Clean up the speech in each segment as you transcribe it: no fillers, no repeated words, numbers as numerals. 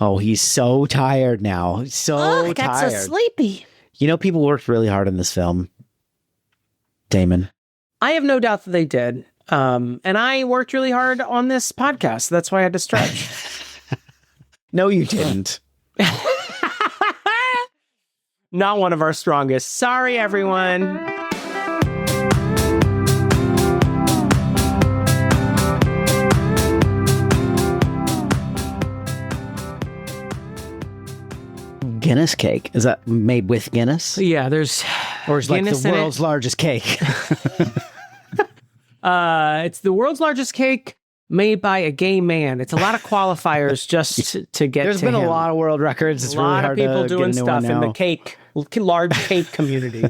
Oh, he's so tired now. I got so sleepy. You know, people worked really hard in this film. Damon. I have no doubt that they did. And I worked really hard on this podcast. That's why I had to stretch. No, you didn't. Not one of our strongest. Sorry, everyone. Guinness cake. Is that made with Guinness? Yeah, there's Or is like Guinness the in world's largest cake? It's the world's largest cake made by a gay man. It's a lot of qualifiers just to get There's to been him. a lot of world records. It's a lot really hard of people to doing get stuff in now. the cake, large cake community.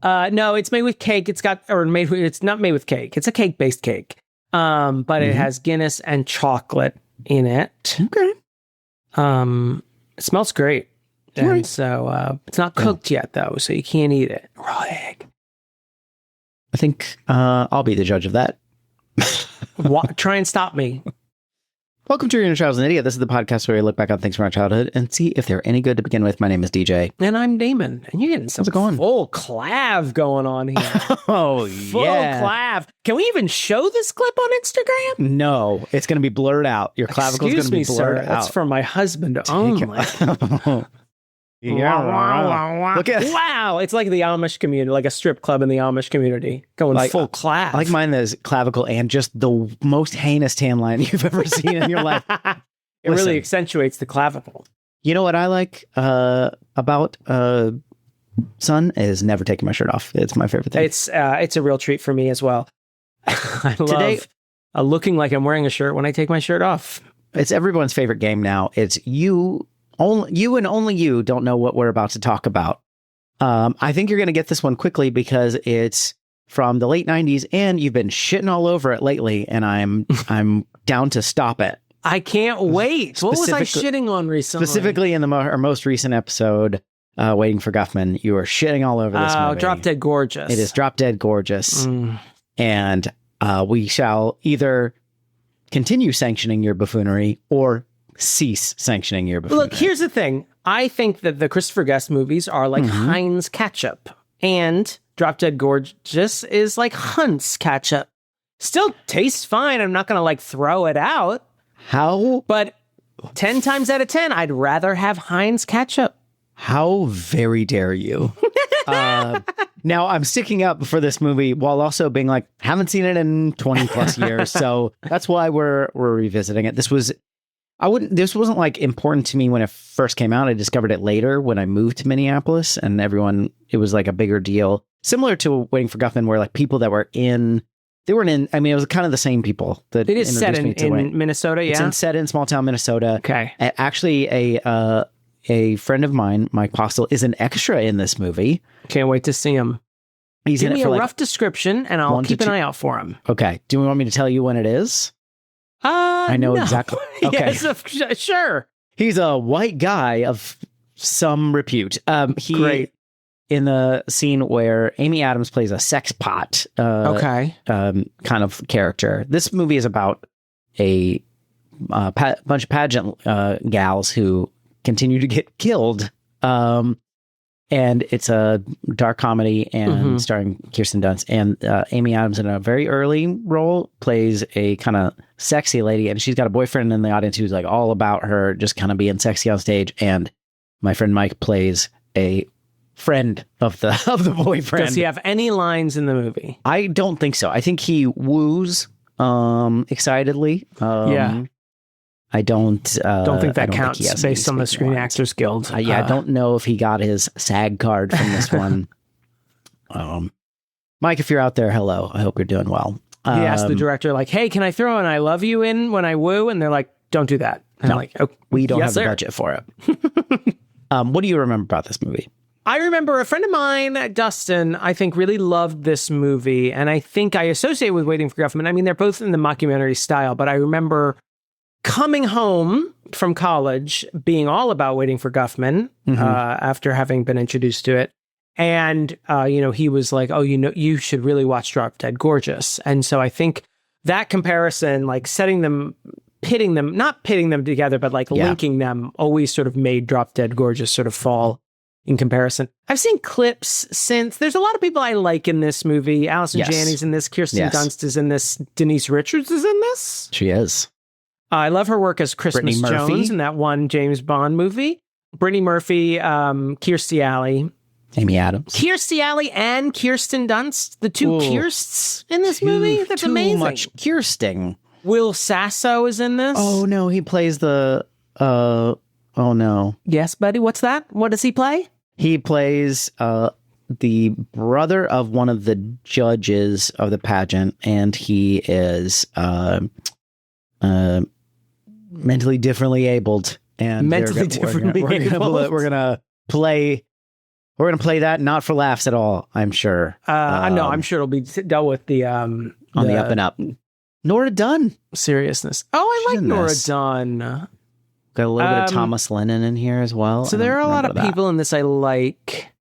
No, it's made with cake. It's not made with cake. It's a cake-based cake. But it has Guinness and chocolate in it. Okay. It smells great. And Right. so it's not cooked yet, though, so you can't eat it. Raw egg. I think I'll be the judge of that. Try and stop me. Welcome to Your Inner Child is an Idiot. This is the podcast where we look back on things from our childhood and see if they're any good to begin with. My name is DJ. And I'm Damon. And you're getting some How's it going? full clav going on here. Oh, Full yeah. clav. Can we even show this clip on Instagram? No, it's going to be blurred out. Your clavicle's going to be Excuse me, blurred sir. out. That's for my husband only. Yeah. Look at Wow. It's like the Amish community, like a strip club in the Amish community. Going Like, full clav. I like mine that's clavicle and just the most heinous tan line you've ever seen in your life. It Listen. really accentuates the clavicle. You know what I like about Sun is never taking my shirt off. It's my favorite thing. It's a real treat for me as well. I love Today- looking like I'm wearing a shirt when I take my shirt off. It's everyone's favorite game now. It's you and only you don't know what we're about to talk about. I think you're going to get this one quickly because it's from the late 90s and you've been shitting all over it lately and I'm down to stop it. I can't wait. What was I Specifically- shitting on recently? Specifically in our most recent episode, Waiting for Guffman, you were shitting all over this movie. Drop Dead Gorgeous. It is Drop Dead Gorgeous. And we shall either continue sanctioning your buffoonery or cease sanctioning your buffoonery. Look, here's the thing. I think that the Christopher Guest movies are like Heinz ketchup, and Drop Dead Gorgeous is like Hunt's ketchup. Still tastes fine. I'm not going to like throw it out, How but 10 times out of 10, I'd rather have Heinz ketchup. very dare you? Now I'm sticking up for this movie while also being like, haven't seen it in 20 plus years. So that's why we're revisiting it. This wasn't like important to me when it first came out. I discovered it later when I moved to Minneapolis and it was like a bigger deal. Similar to Waiting for Guffman, where like people that were it was kind of the same people that It is set introduced me to in Minnesota, yeah? It's set in small town Minnesota. Okay. Actually, a friend of mine, Mike Postel, is an extra in this movie. Can't wait to see him. He's Give in me it for a like, rough description, and I'll 1 to keep an 2 eye out for him. Okay. Do you want me to tell you when it is? I know No. exactly. Okay. Yes, sure. He's a white guy of some repute. Great. In the scene where Amy Adams plays a sex pot Okay. kind of character. This movie is about a bunch of pageant gals who continue to get killed. And it's a dark comedy and starring Kirsten Dunst. And Amy Adams, in a very early role, plays a kind of sexy lady. And she's got a boyfriend in the audience who's like all about her just kind of being sexy on stage. And my friend Mike plays a friend of the boyfriend. Does he have any lines in the movie? I don't think so. I think he woos excitedly. Yeah. I don't Don't think I that don't think counts he has based any on the speaking Screen lines. Actors Guild. I don't know if he got his SAG card from this one. Mike, if you're out there, hello. I hope you're doing well. He asked the director, like, hey, can I throw an I love you in when I woo? And they're like, don't do that. And No, I'm like, oh, we don't yes, have the sir. budget for it. What do you remember about this movie? I remember a friend of mine, Dustin, I think really loved this movie. And I think I associate with Waiting for Guffman. I mean, they're both in the mockumentary style, but I remember coming home from college being all about Waiting for Guffman after having been introduced to it. And, he was like, oh, you should really watch Drop Dead Gorgeous. And so I think that comparison, like setting them not pitting them together, but like Yeah. linking them always sort of made Drop Dead Gorgeous sort of fall in comparison. I've seen clips since. There's a lot of people I like in this movie. Allison Yes. Janney's in this. Kirsten Yes. Dunst is in this. Denise Richards is in this. She is. I love her work as Christmas Brittany Murphy. Jones in that one James Bond movie. Brittany Murphy, Kirstie Alley. Amy Adams. Kirstie Alley and Kirsten Dunst, the two Ooh. Kirsts in this movie. That's too amazing. much Kirsting. Will Sasso is in this. Oh no, he plays the. Oh no, Yes, buddy. What's that? What does he play? he plays the brother of one of the judges of the pageant, and he is mentally differently abled. And Mentally differently abled. We're gonna play that not for laughs at all. I'm sure. I know. I'm sure it'll be dealt with the on the up and up. Nora Dunn. seriousness. Oh, I She's like in Nora this. Dunn. Got a little bit of Thomas Lennon in here as well. So there are a lot of people in this I like,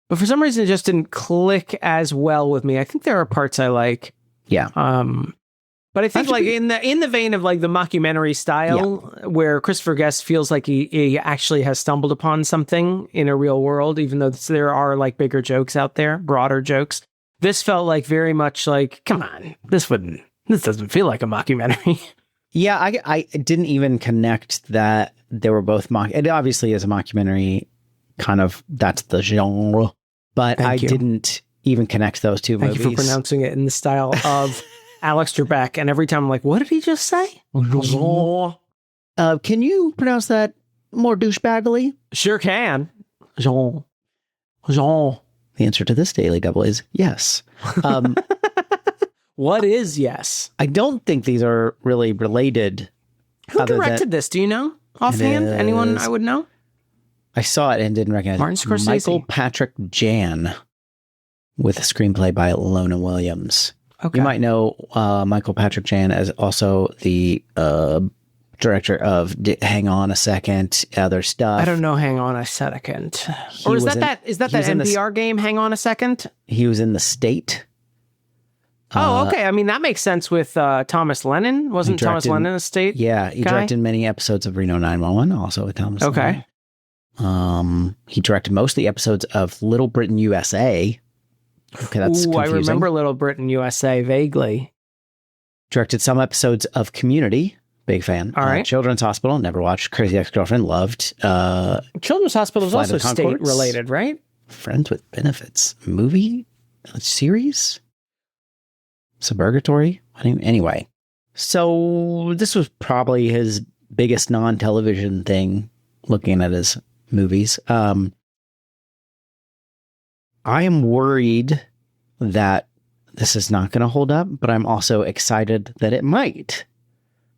but for some reason it just didn't click as well with me. I think there are parts I like. Yeah. But I think like in the vein of like the mockumentary style, where Christopher Guest feels like he actually has stumbled upon something in a real world, even though there are like bigger jokes out there, broader jokes. This felt like very much like, come on, this doesn't feel like a mockumentary. Yeah, I didn't even connect that they were both It obviously is a mockumentary, kind of, that's the genre. But Thank you. Didn't even connect those two Thank movies. you for pronouncing it in the style of Alex Trebek. And every time I'm like, what did he just say? Can you pronounce that more douchebagly? Sure can. Jean. Jean. The answer to this Daily Double is yes. What is yes? I don't think these are really related. Who other directed than- this? Do you know? Offhand? Anyone is- I would know? I saw it and didn't recognize Martin it. Scorsese. Michael Patrick Jan with a screenplay by Lona Williams. Okay. You might know Michael Patrick Jan as also the director of Hang On a Second, other stuff. I don't know. Hang on a second. He Or is was that in- that he was in the- NPR game? Hang on a second. He was in The State. Oh, okay. I mean, that makes sense with Thomas Lennon. Wasn't He Thomas directed- Lennon a state? Yeah, he guy? directed many episodes of Reno 911, also with Thomas Okay. Lennon. He directed most of the episodes of Little Britain USA. Okay, that's Ooh, I confusing. remember Little Britain USA vaguely. Directed some episodes of Community. Big fan. All right. Children's Hospital. Never watched. Crazy Ex-Girlfriend. Loved. Children's Hospital is Flight also of the Conchords? state related, right? Friends with Benefits. Movie? Series? Suburgatory? Anyway. So this was probably his biggest non-television thing, looking at his movies. I am worried that this is not going to hold up, but I'm also excited that it might.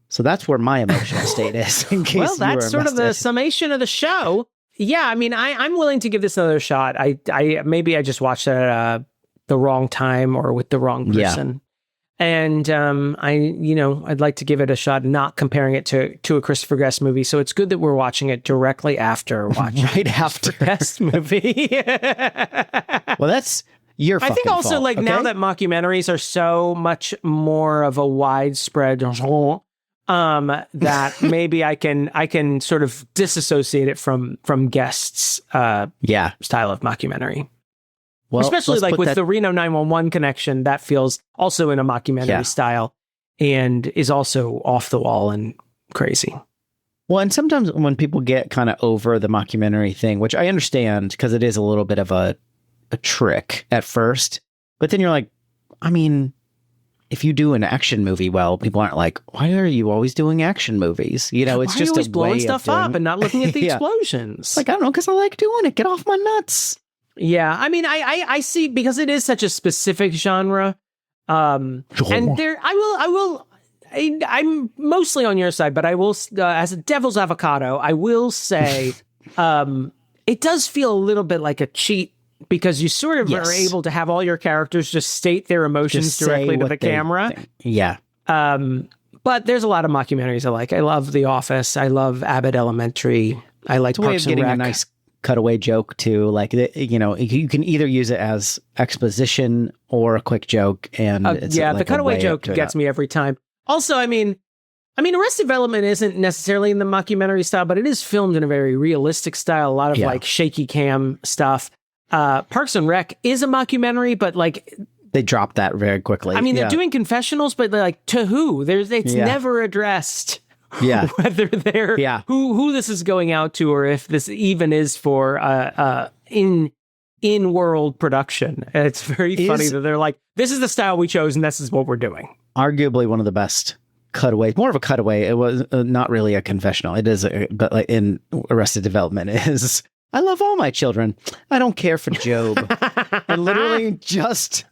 So that's where my emotional state is. In case Well, you that's were sort of the invested. summation of the show. Yeah, I mean, I'm willing to give this another shot. I maybe I just watched it at the wrong time or with the wrong person. And I'd like to give it a shot, not comparing it to a Christopher Guest movie. So it's good that we're watching it directly after watching right after Guest movie. Well, that's your fucking I think also fault, like now okay? that mockumentaries are so much more of a widespread genre, that maybe I can sort of disassociate it from Guest's yeah. style of mockumentary. Well, Especially let's like put with that- the Reno 911 connection, that feels also in a mockumentary style and is also off the wall and crazy. Well, and sometimes when people get kind of over the mockumentary thing, which I understand because it is a little bit of a trick at first, but then you're like, I mean, if you do an action movie well, people aren't like, why are you always doing action movies? You know, it's Why are you just always a blowing way stuff of doing... up and not looking at the Yeah. explosions. Like, I don't know, because I like doing it. Get off my nuts. Yeah, I mean, I see, because it is such a specific genre. And there, I'm mostly on your side, but I will, as a devil's avocado, I will say, it does feel a little bit like a cheat because you sort of are able to have all your characters just state their emotions Just directly say to what the they camera. think. Yeah. But there's a lot of mockumentaries I like. I love The Office. I love Abbott Elementary. I like It's a way of Parks and getting a Rec. nice cutaway joke too. Like, you know, you can either use it as exposition or a quick joke. And it's yeah, like the a cutaway way joke to it gets up. me every time. Also, I mean, I mean, Arrested Development isn't necessarily in the mockumentary style, but it is filmed in a very realistic style. A lot of like shaky cam stuff. Parks and Rec is a mockumentary, but like they dropped that very quickly. I mean, they're doing confessionals, but they're like, to who? It's never addressed. Yeah, whether they're who this is going out to, or if this even is for in world production. It's very funny that they're like, this is the style we chose, and this is what we're doing. Arguably one of the best cutaways, more of a cutaway. It was not really a confessional. It is, but like in Arrested Development is, I love all my children. I don't care for Job. And literally just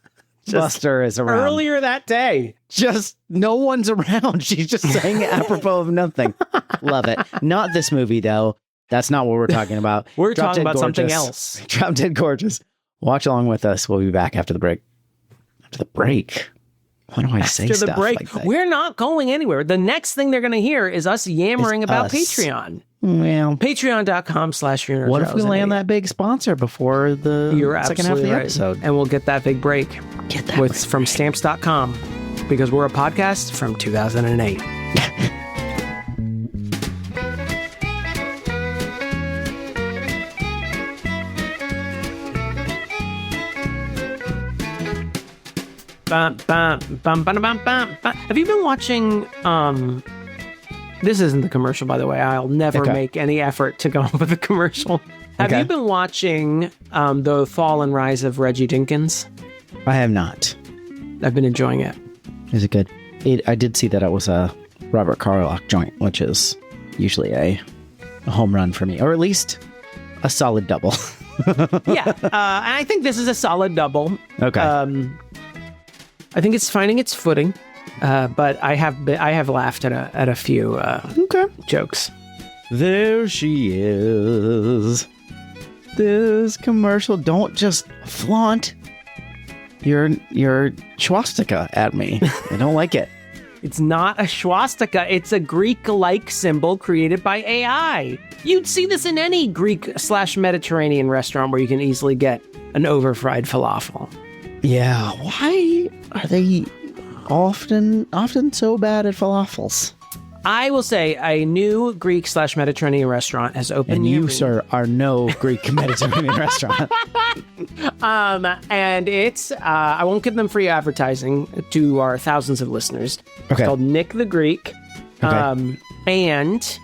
Buster is around. Earlier that day. Just no one's around. She's just saying apropos of nothing. Love it. Not this movie, though. That's not what we're talking about. We're talking about something else. Drop Dead Gorgeous. Watch along with us. We'll be back after the break. After the break? Why do I say stuff the break, like that? We're not going anywhere. The next thing they're going to hear is us yammering about Patreon. Well, Patreon.com/Funeral. What if we land that big sponsor before the second half of the episode? And we'll get that big break. From Stamps.com, because we're a podcast from 2008. Have you been watching this isn't the commercial, by the way. I'll never make any effort to come up with a commercial. Have you been watching The Fall and Rise of Reggie Dinkins? I have not. I've been enjoying it. Is it good? I did see that it was a Robert Carlock joint, which is usually a home run for me, or at least a solid double. And I think this is a solid double. Okay. I think it's finding its footing, but I have laughed at a few jokes. There she is. This commercial, don't just flaunt your swastika at me. I don't like it. It's not a swastika. It's a Greek-like symbol created by AI. You'd see this in any Greek/Mediterranean restaurant where you can easily get an over-fried falafel. Yeah, why are they often so bad at falafels? I will say a new Greek/Mediterranean restaurant has opened. And you, sir, are no Greek Mediterranean restaurant. And it's, I won't give them free advertising to our thousands of listeners. It's called Nick the Greek. And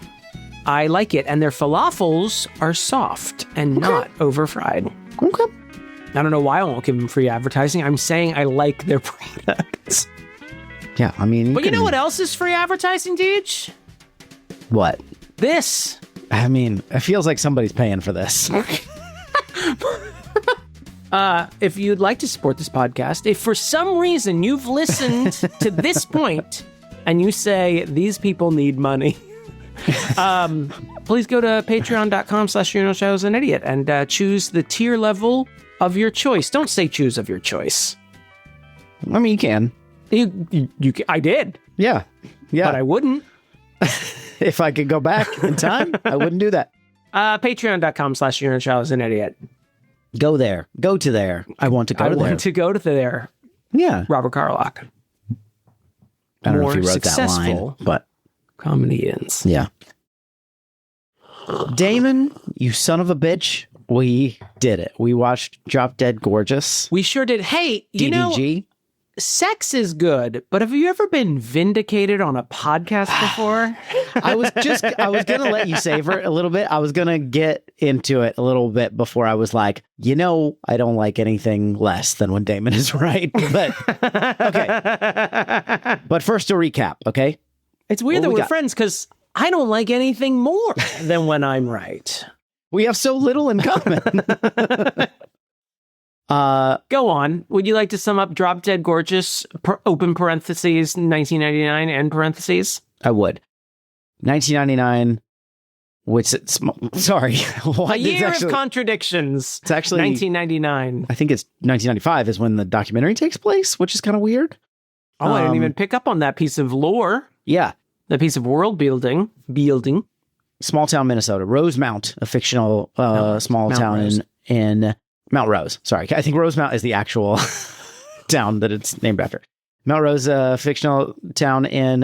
I like it. And their falafels are soft and not over-fried. Okay. I don't know why I won't give them free advertising. I'm saying I like their products. Yeah, I mean... But you know what else is free advertising, Deej? What? This. I mean, it feels like somebody's paying for this. If you'd like to support this podcast, if for some reason you've listened to this point and you say, these people need money, please go to patreon.com/shows an idiot and choose the tier level of your choice. Don't say choose of your choice. I mean, you can. You I did. Yeah. But I wouldn't. If I could go back in time, I wouldn't do that. Patreon.com/shows an idiot. Go there. Go to there. I want to go to there. I want to go to there. Yeah. Robert Carlock. I don't know if he wrote that line, but comedians. Yeah. Damon, you son of a bitch. We did it. We watched Drop Dead Gorgeous. We sure did. Hey, you DDG. know, sex is good, but have you ever been vindicated on a podcast before? I was going to let you savor it a little bit. I was going to get into it a little bit before I was like, you know, I don't like anything less than when Damon is right. But okay. But first a recap, okay? It's weird that we're friends because I don't like anything more than when I'm right. We have so little in common. Go on. Would you like to sum up Drop Dead Gorgeous, open parentheses, 1999, end parentheses? I would. 1999, which it's, sorry. A year of contradictions. It's actually 1999. I think it's 1995 is when the documentary takes place, which is kind of weird. Oh, I didn't even pick up on that piece of lore. Yeah. That piece of world building. Small town, Minnesota. Rosemount, a fictional small town in Mount Rose. Sorry. I think Rosemount is the actual town that it's named after. Melrose, a fictional town in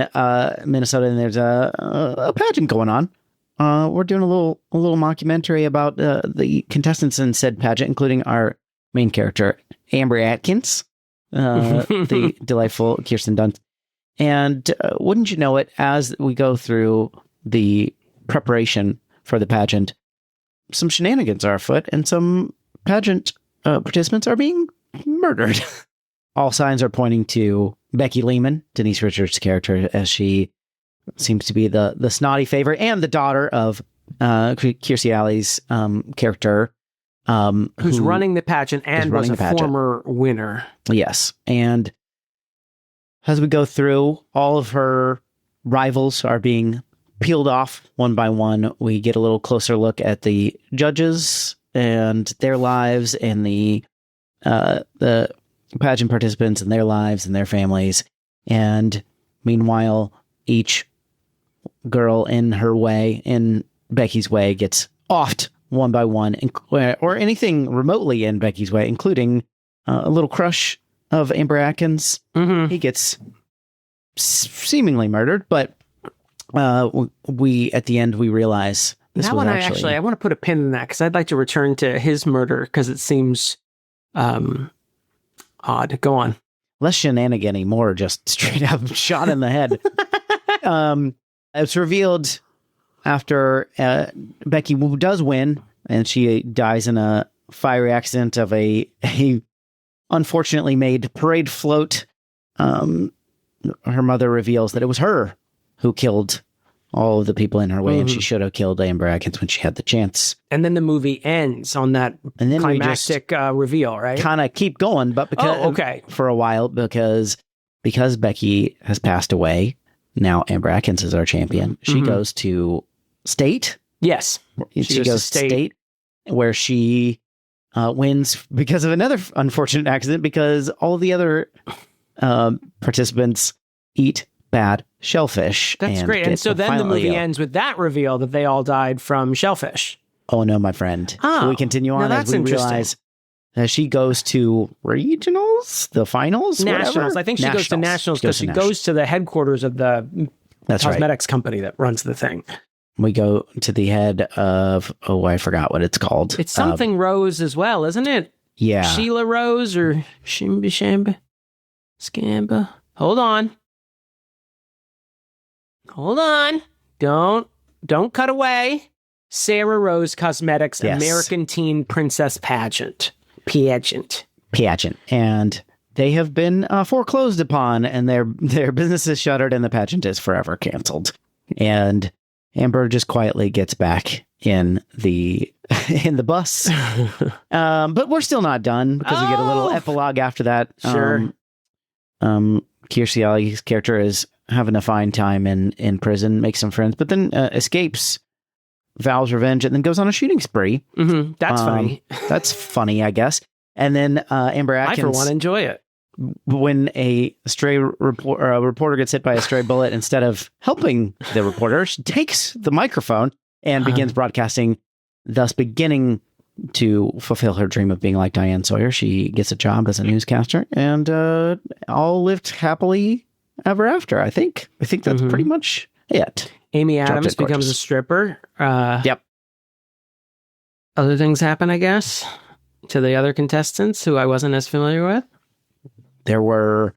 Minnesota, and there's a pageant going on. We're doing a little mockumentary about the contestants in said pageant, including our main character, Amber Atkins, the delightful Kirsten Dunst. And wouldn't you know it, as we go through the preparation for the pageant, some shenanigans are afoot, and some pageant participants are being murdered. All signs are pointing to Becky Lehman, Denise Richards' character, as she seems to be the snotty favorite, and the daughter of Kirstie Alley's character, who's running the pageant and was a former winner. Yes, and as we go through, all of her rivals are being peeled off one by one. We get a little closer look at the judges and their lives, and the pageant participants and their lives and their families. And meanwhile, each girl in Becky's way, gets offed one by one, or anything remotely in Becky's way, including a little crush of Amber Atkins. Mm-hmm. He gets seemingly murdered, but we at the end we realize this that was one. actually I want to put a pin in that because I'd like to return to his murder because it seems odd. Go on. Less shenanigan-y, more just straight up shot in the head. It's revealed after Becky does win, and she dies in a fiery accident of a unfortunately made parade float. Her mother reveals that it was her who killed all of the people in her way, and she should have killed Amber Atkins when she had the chance. And then the movie ends on that climactic reveal, right? Kind of keep going, but for a while, because Becky has passed away, now Amber Atkins is our champion. She goes to state. Yes. She goes to state where she wins because of another unfortunate accident, because all the other participants eat bad shellfish. That's great. And so then the movie ends with that reveal that they all died from shellfish. Oh no, my friend. So we continue on as we realize that she goes to regionals, the finals, nationals. Whatever? I think she goes to nationals because she goes to the headquarters of the cosmetics company that runs the thing. We go to the head of, I forgot what it's called. It's something Rose as well, isn't it? Yeah. Sheila Rose or Shimba Shamba Scamba. Hold on. Don't cut away. Sarah Rose Cosmetics, yes. American Teen Princess Pageant. And they have been foreclosed upon, and their business is shuttered, and the pageant is forever canceled. And Amber just quietly gets back in the bus. But we're still not done, because we get a little epilogue after that. Sure. Kirstie Alley's character is having a fine time in prison, makes some friends, but then escapes, vows revenge, and then goes on a shooting spree. Mm-hmm. That's funny. That's funny, I guess. And then Amber Atkins, I for one enjoy it. When a reporter gets hit by a stray bullet, instead of helping the reporter, she takes the microphone and begins broadcasting, thus beginning to fulfill her dream of being like Diane Sawyer. She gets a job as a newscaster, and all lived happily ever after. I think that's pretty much it. Amy Adams becomes a stripper. Yep. Other things happen, I guess, to the other contestants who I wasn't as familiar with. There were,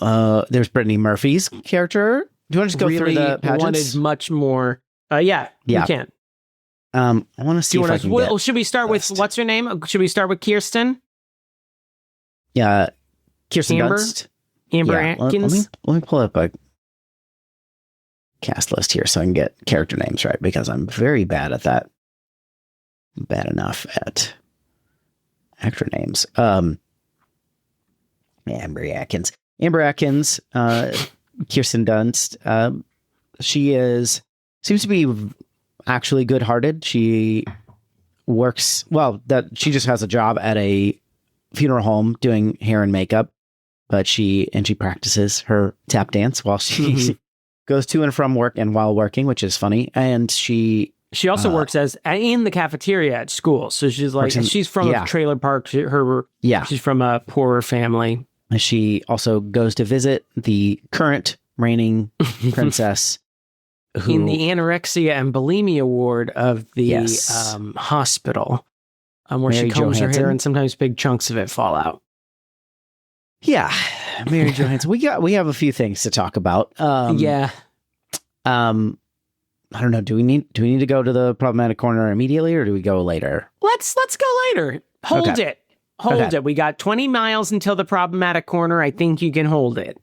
there's Brittany Murphy's character. Do you want to just go through the pageants? Wanted much more. Yeah, we can. I want to see if I can get should we start with, what's her name? Should we start with Kirsten? Yeah, Kirsten Dunst. Amber Atkins. Let me pull up a cast list here so I can get character names right, because I'm very bad at that. Bad enough at actor names. Amber Atkins, Kirsten Dunst. She seems to be actually good-hearted. She works she just has a job at a funeral home doing hair and makeup, but she practices her tap dance while she goes to and from work and while working, which is funny. And she also works in the cafeteria at school. So she's like, she's from a trailer park. She's from a poorer family. She also goes to visit the current reigning princess, who in the anorexia and bulimia ward of the hospital, where Mary she combs her Johansson. hair and sometimes big chunks of it fall out. Yeah, Mary Johansson. We have a few things to talk about. I don't know. Do we need to go to the problematic corner immediately, or do we go later? Let's go later. Hold it. We got 20 miles until the problematic corner. I think you can hold it.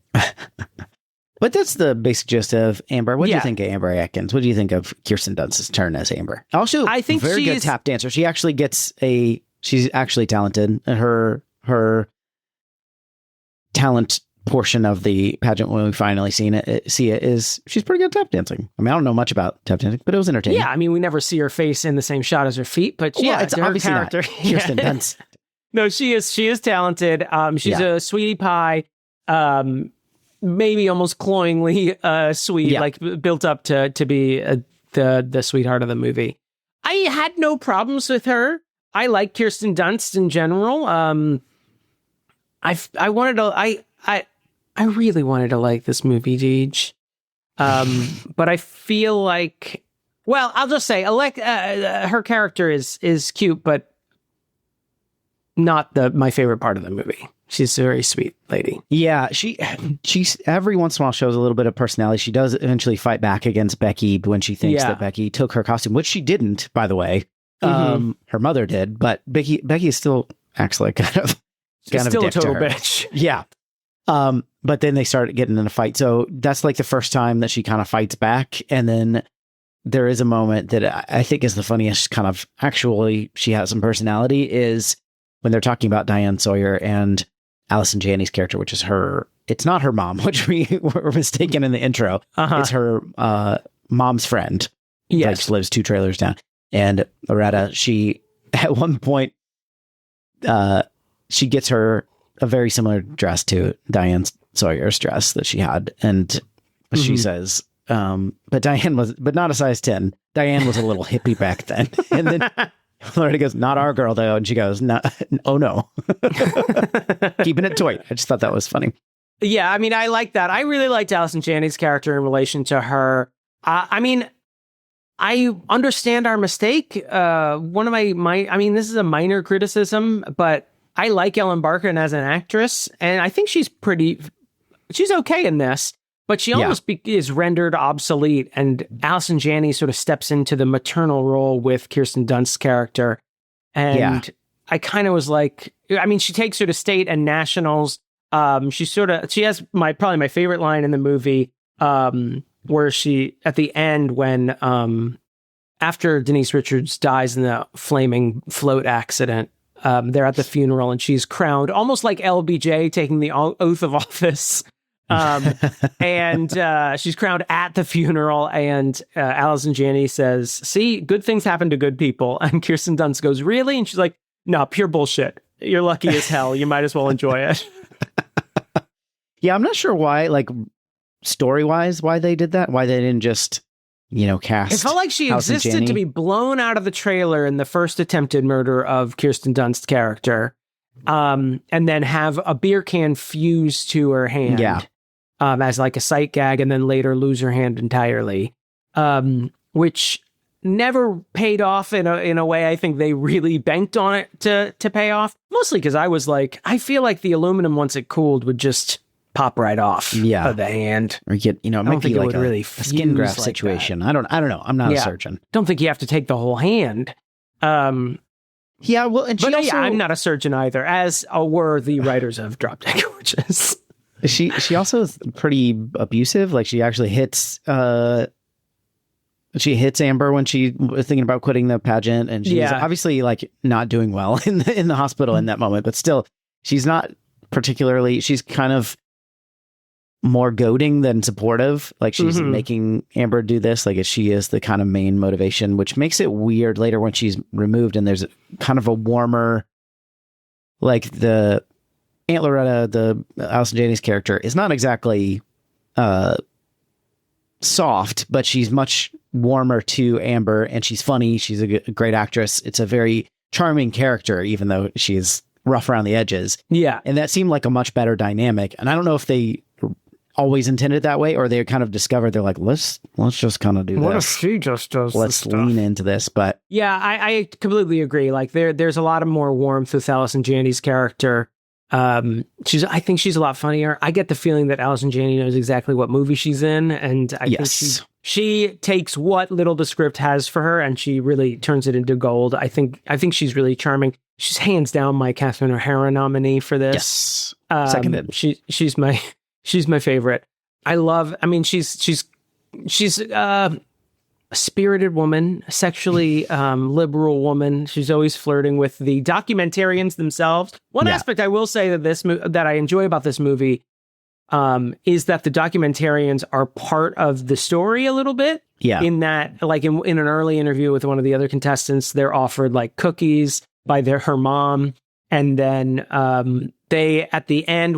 But that's the basic gist of Amber. What do you think of Amber Atkins? What do you think of Kirsten Dunst's turn as Amber? Also, I think very good tap dancer. She actually she's actually talented. Her talent portion of the pageant, when we finally see it, is she's pretty good at tap dancing. I mean, I don't know much about tap dancing, but it was entertaining. Yeah, I mean, we never see her face in the same shot as her feet, but it's her obviously character. not Kirsten Dunst. No, she is talented. She's a sweetie pie. Maybe almost cloyingly sweet, like built up to be the sweetheart of the movie. I had no problems with her. I like Kirsten Dunst in general. I really wanted to like this movie, Deej. But I feel like, well, I'll just say, her character is cute, but not my favorite part of the movie. She's a very sweet lady. Yeah, she's every once in a while shows a little bit of personality. She does eventually fight back against Becky when she thinks that Becky took her costume, which she didn't, by the way. Her mother did, but Becky still acts like kind of still a a total her. bitch. Yeah. But then they start getting in a fight. So that's like the first time that she kind of fights back. And then there is a moment that I think is the funniest kind of actually she has some personality, is when they're talking about Diane Sawyer and Allison Janney's character, which is it's not her mom, which we were mistaken in the intro. It's her mom's friend. Yes. Like, she lives 2 trailers down. And Loretta, she, at one point, she gets her a very similar dress to Diane Sawyer's dress that she had. And she says, but not a size 10. Diane was a little hippie back then. And then Loretta goes, not our girl though. And she goes, no, oh no. Keeping it toy. I just thought that was funny. Yeah, I mean, I like that. I really liked Allison Janney's character in relation to her. I mean, I understand our mistake. One of I mean, this is a minor criticism, but I like Ellen Barkin as an actress, and I think she's okay in this, but she almost is rendered obsolete, and Allison Janney sort of steps into the maternal role with Kirsten Dunst's character. And I kind of was like, I mean, she takes her to state and nationals. She has probably my favorite line in the movie, where she, at the end, when after Denise Richards dies in the flaming float accident, they're at the funeral and she's crowned almost like LBJ taking the oath of office. And she's crowned at the funeral, and Allison Janney says, see, good things happen to good people. And Kirsten Dunst goes, really? And she's like, no, pure bullshit. You're lucky as hell. You might as well enjoy it. Yeah, I'm not sure why, like, story-wise, why they did that. Why they didn't just, cast. It felt like she existed to be blown out of the trailer in the first attempted murder of Kirsten Dunst's character, and then have a beer can fuse to her hand, as like a sight gag, and then later lose her hand entirely, which never paid off in a way I think they really banked on it to pay off. Mostly because I was like, I feel like the aluminum, once it cooled, would just pop right off of the hand. Or get, it might be like a skin graft situation. I don't know. I'm not a surgeon. Don't think you have to take the whole hand. Yeah, well, and I'm not a surgeon either, as were the writers of Drop Dead Gorgeous. She also is pretty abusive. Like, she actually hits Amber when she was thinking about quitting the pageant, and she's obviously like not doing well in the hospital in that moment. But still, she's not particularly. She's kind of more goading than supportive. Like, she's making Amber do this. Like, she is the kind of main motivation, which makes it weird later when she's removed and there's kind of a warmer, like, the Aunt Loretta, the Allison Janney's character, is not exactly soft, but she's much warmer to Amber, and she's funny. She's a great actress. It's a very charming character, even though she's rough around the edges. Yeah. And that seemed like a much better dynamic. And I don't know if they always intended it that way, or they kind of discovered they're like, let's just kind of do What this. if she just does Let's lean into this. But yeah, I completely agree. Like there's a lot of more warmth with Allison Janney's character. I think she's a lot funnier. I get the feeling that Allison Janney knows exactly what movie she's in, and I think she takes what little the script has for her and she really turns it into gold. I think she's really charming. She's hands down my Catherine O'Hara nominee for this. Yes, seconded. She's my favorite. She's a spirited woman, a sexually liberal woman. She's always flirting with the documentarians themselves. One aspect I will say that I enjoy about this movie is that the documentarians are part of the story a little bit. Yeah. In that, like in an early interview with one of the other contestants, they're offered like cookies by her mom, and then they, at the end,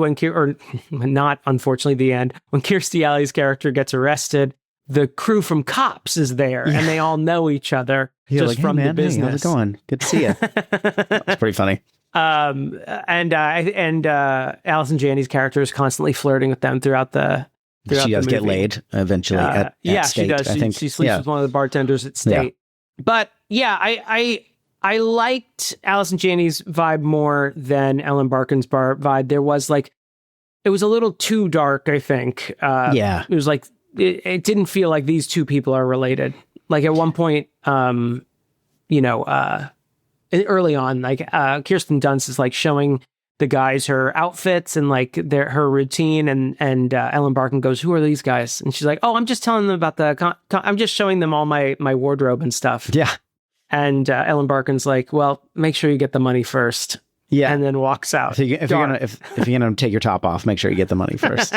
not unfortunately the end, when Kirstie Alley's character gets arrested, the crew from Cops is there, and they all know each other from the business. Hey, how's it going? Good to see you. That's pretty funny. And Allison Janney's character is constantly flirting with them throughout the she does movie. Get laid eventually. At she State, does. I think. She sleeps with one of the bartenders at State. Yeah. But yeah, I liked Allison Janney's vibe more than Ellen Barkin's vibe. There was it was a little too dark, I think. It was like, it didn't feel like these two people are related. Like at one point, early on, Kirsten Dunst is like showing the guys her outfits and like her routine, and Ellen Barkin goes, "Who are these guys?" And she's like, "Oh, I'm just telling them about I'm just showing them all my wardrobe and stuff." Yeah. And Ellen Barkin's like, "Well, make sure you get the money first." Yeah. And then walks out. If you're gonna take your top off, make sure you get the money first.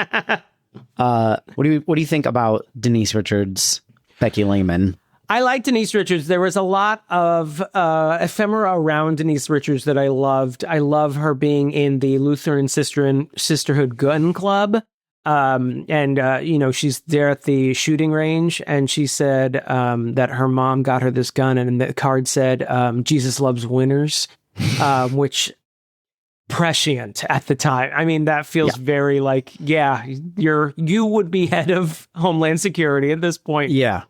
What do you think about Denise Richards, Becky Lehman? I like Denise Richards. There was a lot of ephemera around Denise Richards that I loved. I love her being in the Lutheran Sisterhood Gun Club. She's there at the shooting range, and she said that her mom got her this gun, and the card said, "Jesus loves winners," which prescient at the time. I mean, that feels very like, you would be head of Homeland Security at this point. Yeah.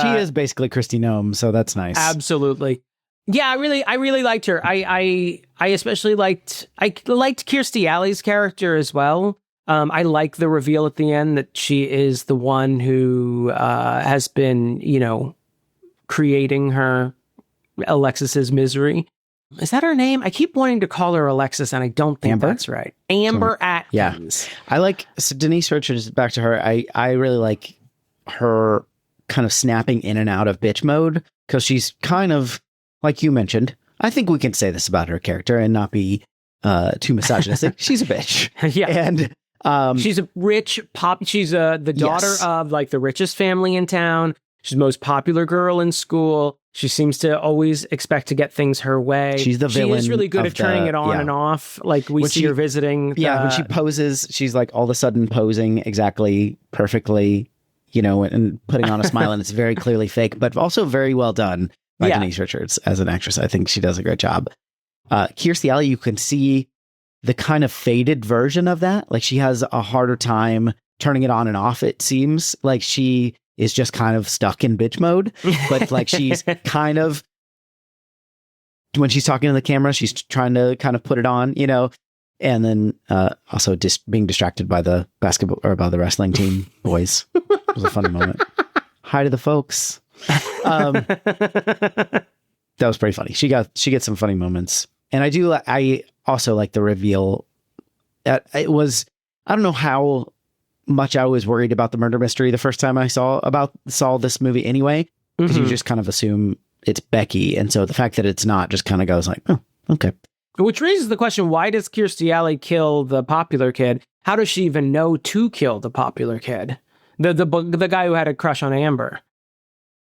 She is basically Kristi Noem, so that's nice. Absolutely. Yeah, I really liked her. I especially liked Kirstie Alley's character as well. I like the reveal at the end that she is the one who has been, creating her Alexis's misery. Is that her name? I keep wanting to call her Alexis, and I don't think that's right. Amber Atkins. Yeah. I like Denise Richards. Back to her. I really like her kind of snapping in and out of bitch mode, because she's kind of, like you mentioned, I think we can say this about her character and not be too misogynistic. She's a bitch. Yeah. And she's a rich she's the daughter of like the richest family in town. She's the most popular girl in school. She seems to always expect to get things her way. She's the villain. She is really good at turning it on and off. Like we see her visiting. When she poses, she's like all of a sudden posing exactly perfectly, and putting on a smile, and it's very clearly fake, but also very well done by Denise Richards as an actress. I think she does a great job. Kirstie Alley, you can see the kind of faded version of that. Like she has a harder time turning it on and off. It seems like she is just kind of stuck in bitch mode, but like she's kind of, when she's talking to the camera, she's trying to kind of put it on, and then also just being distracted by the basketball or by the wrestling team boys. It was a funny moment. Hi to the folks. That was pretty funny. She gets some funny moments, and I also like the reveal. It was, I don't know how much I was worried about the murder mystery the first time I saw this movie anyway, because you just kind of assume it's Becky, and so the fact that it's not just kind of goes like, oh, okay. Which raises the question: why does Kirstie Alley kill the popular kid? How does she even know to kill the popular kid? The guy who had a crush on Amber.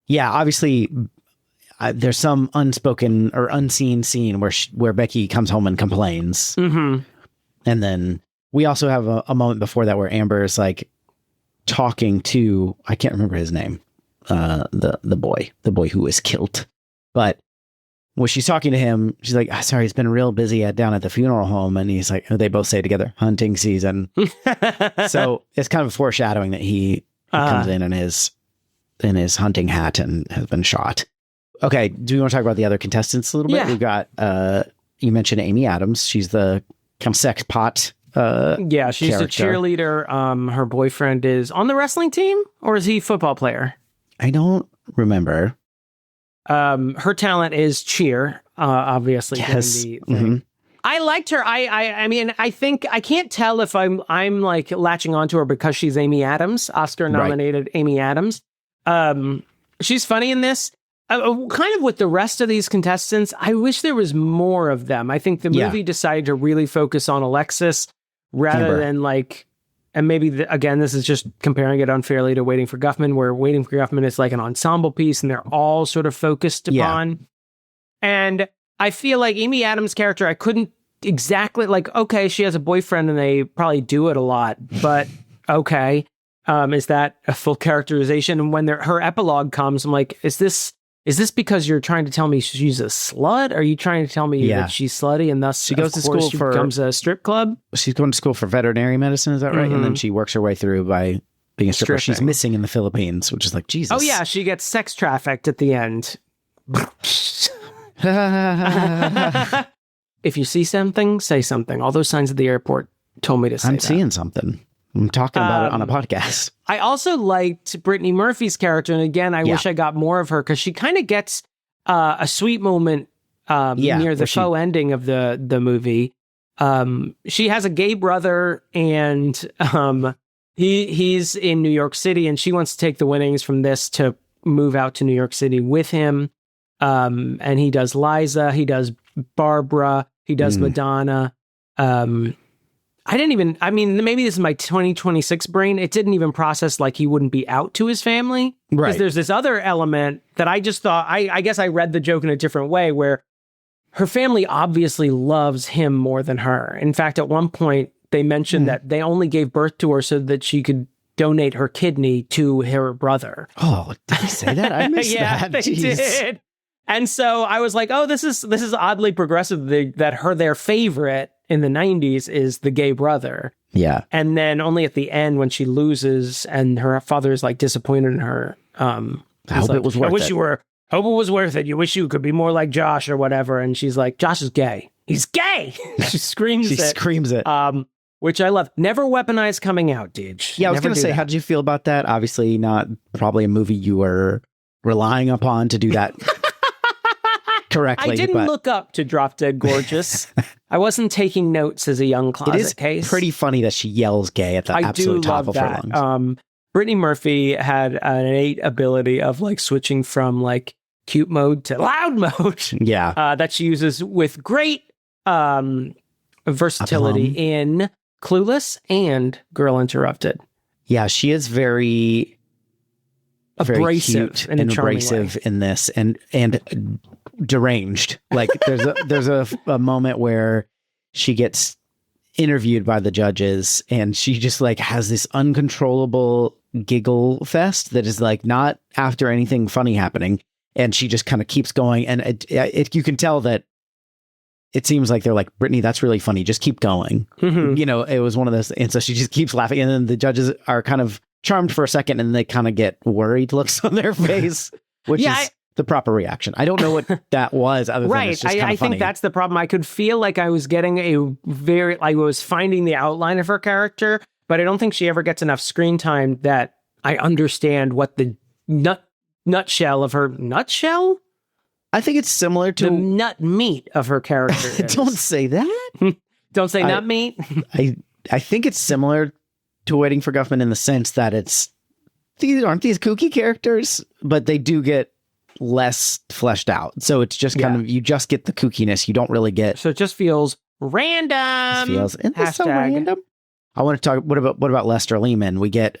Yeah, obviously, there's some unspoken or unseen scene where Becky comes home and complains, and then we also have a moment before that where Amber is like talking to, I can't remember his name, the boy who was killed, but when she's talking to him, she's like, sorry, it's been real busy down at the funeral home. And he's like, they both say together, hunting season. So it's kind of foreshadowing that he comes in his hunting hat and has been shot. Okay. Do you want to talk about the other contestants a little bit? Yeah. We've got, you mentioned Amy Adams. She's the kind of sex pot. She's character. a cheerleader. Her boyfriend is on the wrestling team, or is he a football player? I don't remember. Her talent is cheer, obviously. Yes. I liked her. I mean, I think I can't tell if I'm like latching onto her because she's Amy Adams, Oscar nominated Amy Adams. She's funny in this. Kind of with the rest of these contestants, I wish there was more of them. I think the movie decided to really focus on Alexis rather than like. And maybe, again, this is just comparing it unfairly to Waiting for Guffman, where Waiting for Guffman is like an ensemble piece and they're all sort of focused upon. And I feel like Amy Adams' character, I couldn't exactly, like, okay, she has a boyfriend and they probably do it a lot, but okay. Is that a full characterization? And when her epilogue comes, I'm like, is this because you're trying to tell me she's a slut? Are you trying to tell me that she's slutty and thus she goes to school becomes a strip club? She's going to school for veterinary medicine, is that right? And then she works her way through by being a stripper. She's missing in the Philippines, which is like, Jesus. Oh yeah, she gets sex trafficked at the end. If you see something, say something. All those signs at the airport told me to say that. I'm seeing something. I'm talking about it on a podcast. I also liked Brittany Murphy's character. And again, I wish I got more of her because she kind of gets a sweet moment near the faux ending of the movie. She has a gay brother and he's in New York City and she wants to take the winnings from this to move out to New York City with him. And he does Liza, he does Barbara, he does Madonna. Maybe this is my 2026 brain. It didn't even process like he wouldn't be out to his family. Right. Because there's this other element that I just thought, I guess I read the joke in a different way where her family obviously loves him more than her. In fact, at one point they mentioned that they only gave birth to her so that she could donate her kidney to her brother. Oh, did they say that? I missed that. They did. And so I was like, oh, this is oddly progressive that their favorite in the 90s is the gay brother. Yeah. And then only at the end when she loses and her father is like disappointed in her. I hope it was worth it. Hope it was worth it. You wish you could be more like Josh or whatever. And she's like, Josh is gay. He's gay. She screams it. Which I love. Never weaponized coming out, dude. Yeah, I was going to say, how did you feel about that? Obviously not probably a movie you were relying upon to do that correctly. I didn't look up to Drop Dead Gorgeous. I wasn't taking notes as a young closet case. It is pretty funny that she yells gay at the absolute top of her lungs. Brittany Murphy had an innate ability of like switching from like cute mode to loud mode. Yeah. That she uses with great versatility in Clueless and Girl Interrupted. Yeah, she is very abrasive cute and abrasive in this and deranged. Like there's a moment where she gets interviewed by the judges and she just like has this uncontrollable giggle fest that is like not after anything funny happening, and she just kind of keeps going, and you can tell that it seems like they're like, Brittany, that's really funny, just keep going. You know, it was one of those, and so she just keeps laughing, and then the judges are kind of charmed for a second and they kind of get worried looks on their face, which is the proper reaction. I don't know what that was other than it's just I think that's the problem. I could feel like I was getting I was finding the outline of her character, but I don't think she ever gets enough screen time that I understand what the nutshell of her nutshell. I think it's similar to the nut meat of her character. Don't say that. Don't say nut meat. I think it's similar to Waiting for Guffman in the sense that aren't these kooky characters, but they do get less fleshed out. So it's just kind of, you just get the kookiness. You don't really get. So it just feels random. Isn't this so random? I want to talk. What about Lester Lehman? We get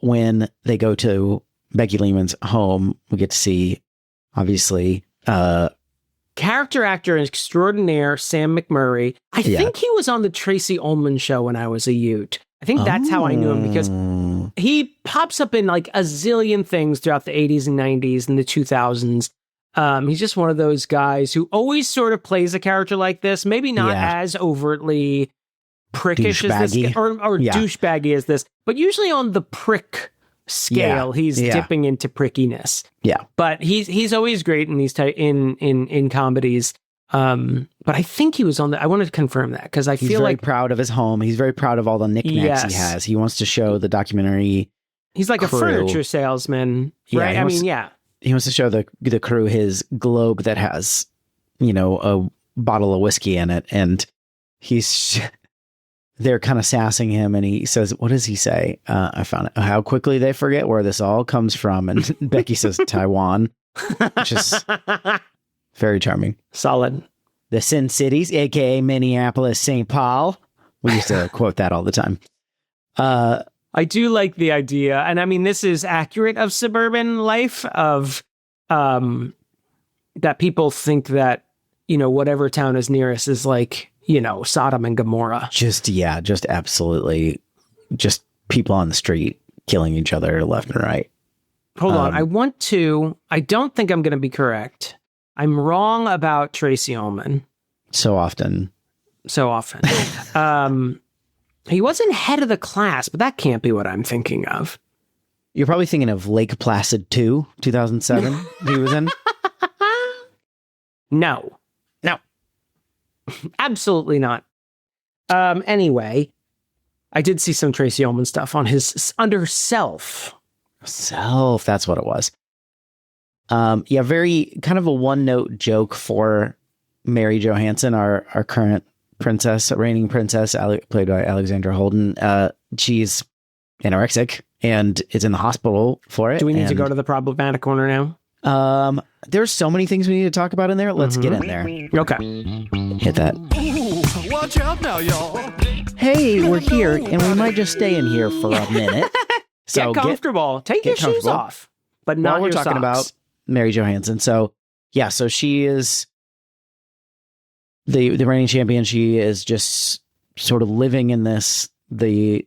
when they go to Becky Lehman's home, we get to see obviously character actor extraordinaire Sam McMurray. I think he was on the Tracy Ullman show when I was a Ute. I think that's how I knew him, because he pops up in like a zillion things throughout the 80s and 90s and the 2000s. He's just one of those guys who always sort of plays a character like this. Maybe not as overtly prickish as this, or douchebaggy as this, but usually on the prick scale, he's dipping into prickiness. Yeah, but he's always great in these in comedies. But I think he was on I wanted to confirm that because he's feel like proud of his home. He's very proud of all the knickknacks he has. He wants to show the documentary. He's like crew. A furniture salesman, right? He wants to show the crew his globe that has, a bottle of whiskey in it, and they're kind of sassing him, and he says, "What does he say?" I found it. How quickly they forget where this all comes from, and Becky says Taiwan, which is very charming. Solid. The Sin Cities, aka Minneapolis, St. Paul. We used to quote that all the time. I do like the idea, and I mean, this is accurate of suburban life of that people think that, whatever town is nearest is like, Sodom and Gomorrah. Just absolutely just people on the street killing each other left and right. Hold on. I don't think I'm going to be correct. I'm wrong about Tracy Ullman. So often. He wasn't head of the class, but that can't be what I'm thinking of. You're probably thinking of Lake Placid 2, 2007, he was in? No. Absolutely not. Anyway, I did see some Tracy Ullman stuff on his under Self. Self, that's what it was. Very kind of a one-note joke for Mary Johansson, our current reigning princess, played by Alexandra Holden. She's anorexic and is in the hospital for it. Do we need to go to the problematic corner now? There's so many things we need to talk about in there. Let's get in there. Okay. Hit that. Ooh, watch out now, y'all. Hey, we're here, and we might just stay in here for a minute. So get comfortable. Take your shoes off, but not your we're talking socks. About Mary Johansson. So she is the reigning champion. She is just sort of living in the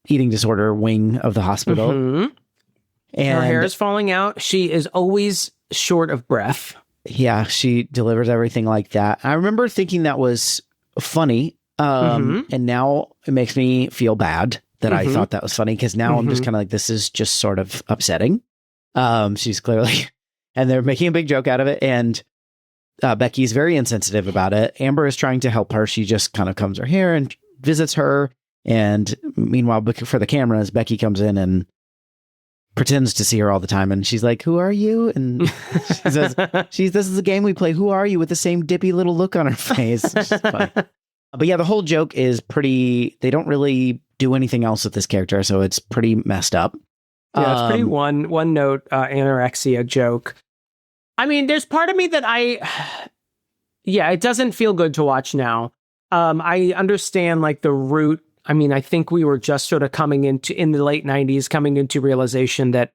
eating disorder wing of the hospital. Mm-hmm. And her hair is falling out. She is always short of breath. Yeah, she delivers everything like that. I remember thinking that was funny. And now it makes me feel bad that I thought that was funny, because now I'm just kind of like, this is just sort of upsetting. She's clearly, and they're making a big joke out of it. And Becky's very insensitive about it. Amber is trying to help her. She just kind of combs her hair and visits her. And meanwhile, for the cameras, Becky comes in and pretends to see her all the time. And she's like, "Who are you?" And she says, "This is a game we play. Who are you?" with the same dippy little look on her face. It's just funny. But yeah, the whole joke is pretty, they don't really do anything else with this character. So it's pretty messed up. Yeah, it's pretty one note anorexia joke. I mean, there's part of me that it doesn't feel good to watch now. I understand like the root. I mean, I think we were just sort of in the late 90s, coming into realization that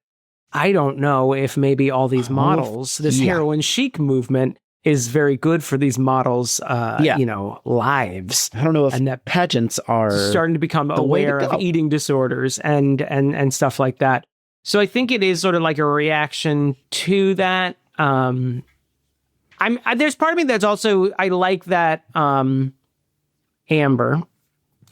I don't know if maybe all these models, this heroin chic movement is very good for these models, lives. I don't know if and that pageants are starting to become aware of eating disorders and stuff like that. So I think it is sort of like a reaction to that. There's part of me that's also, I like that Amber,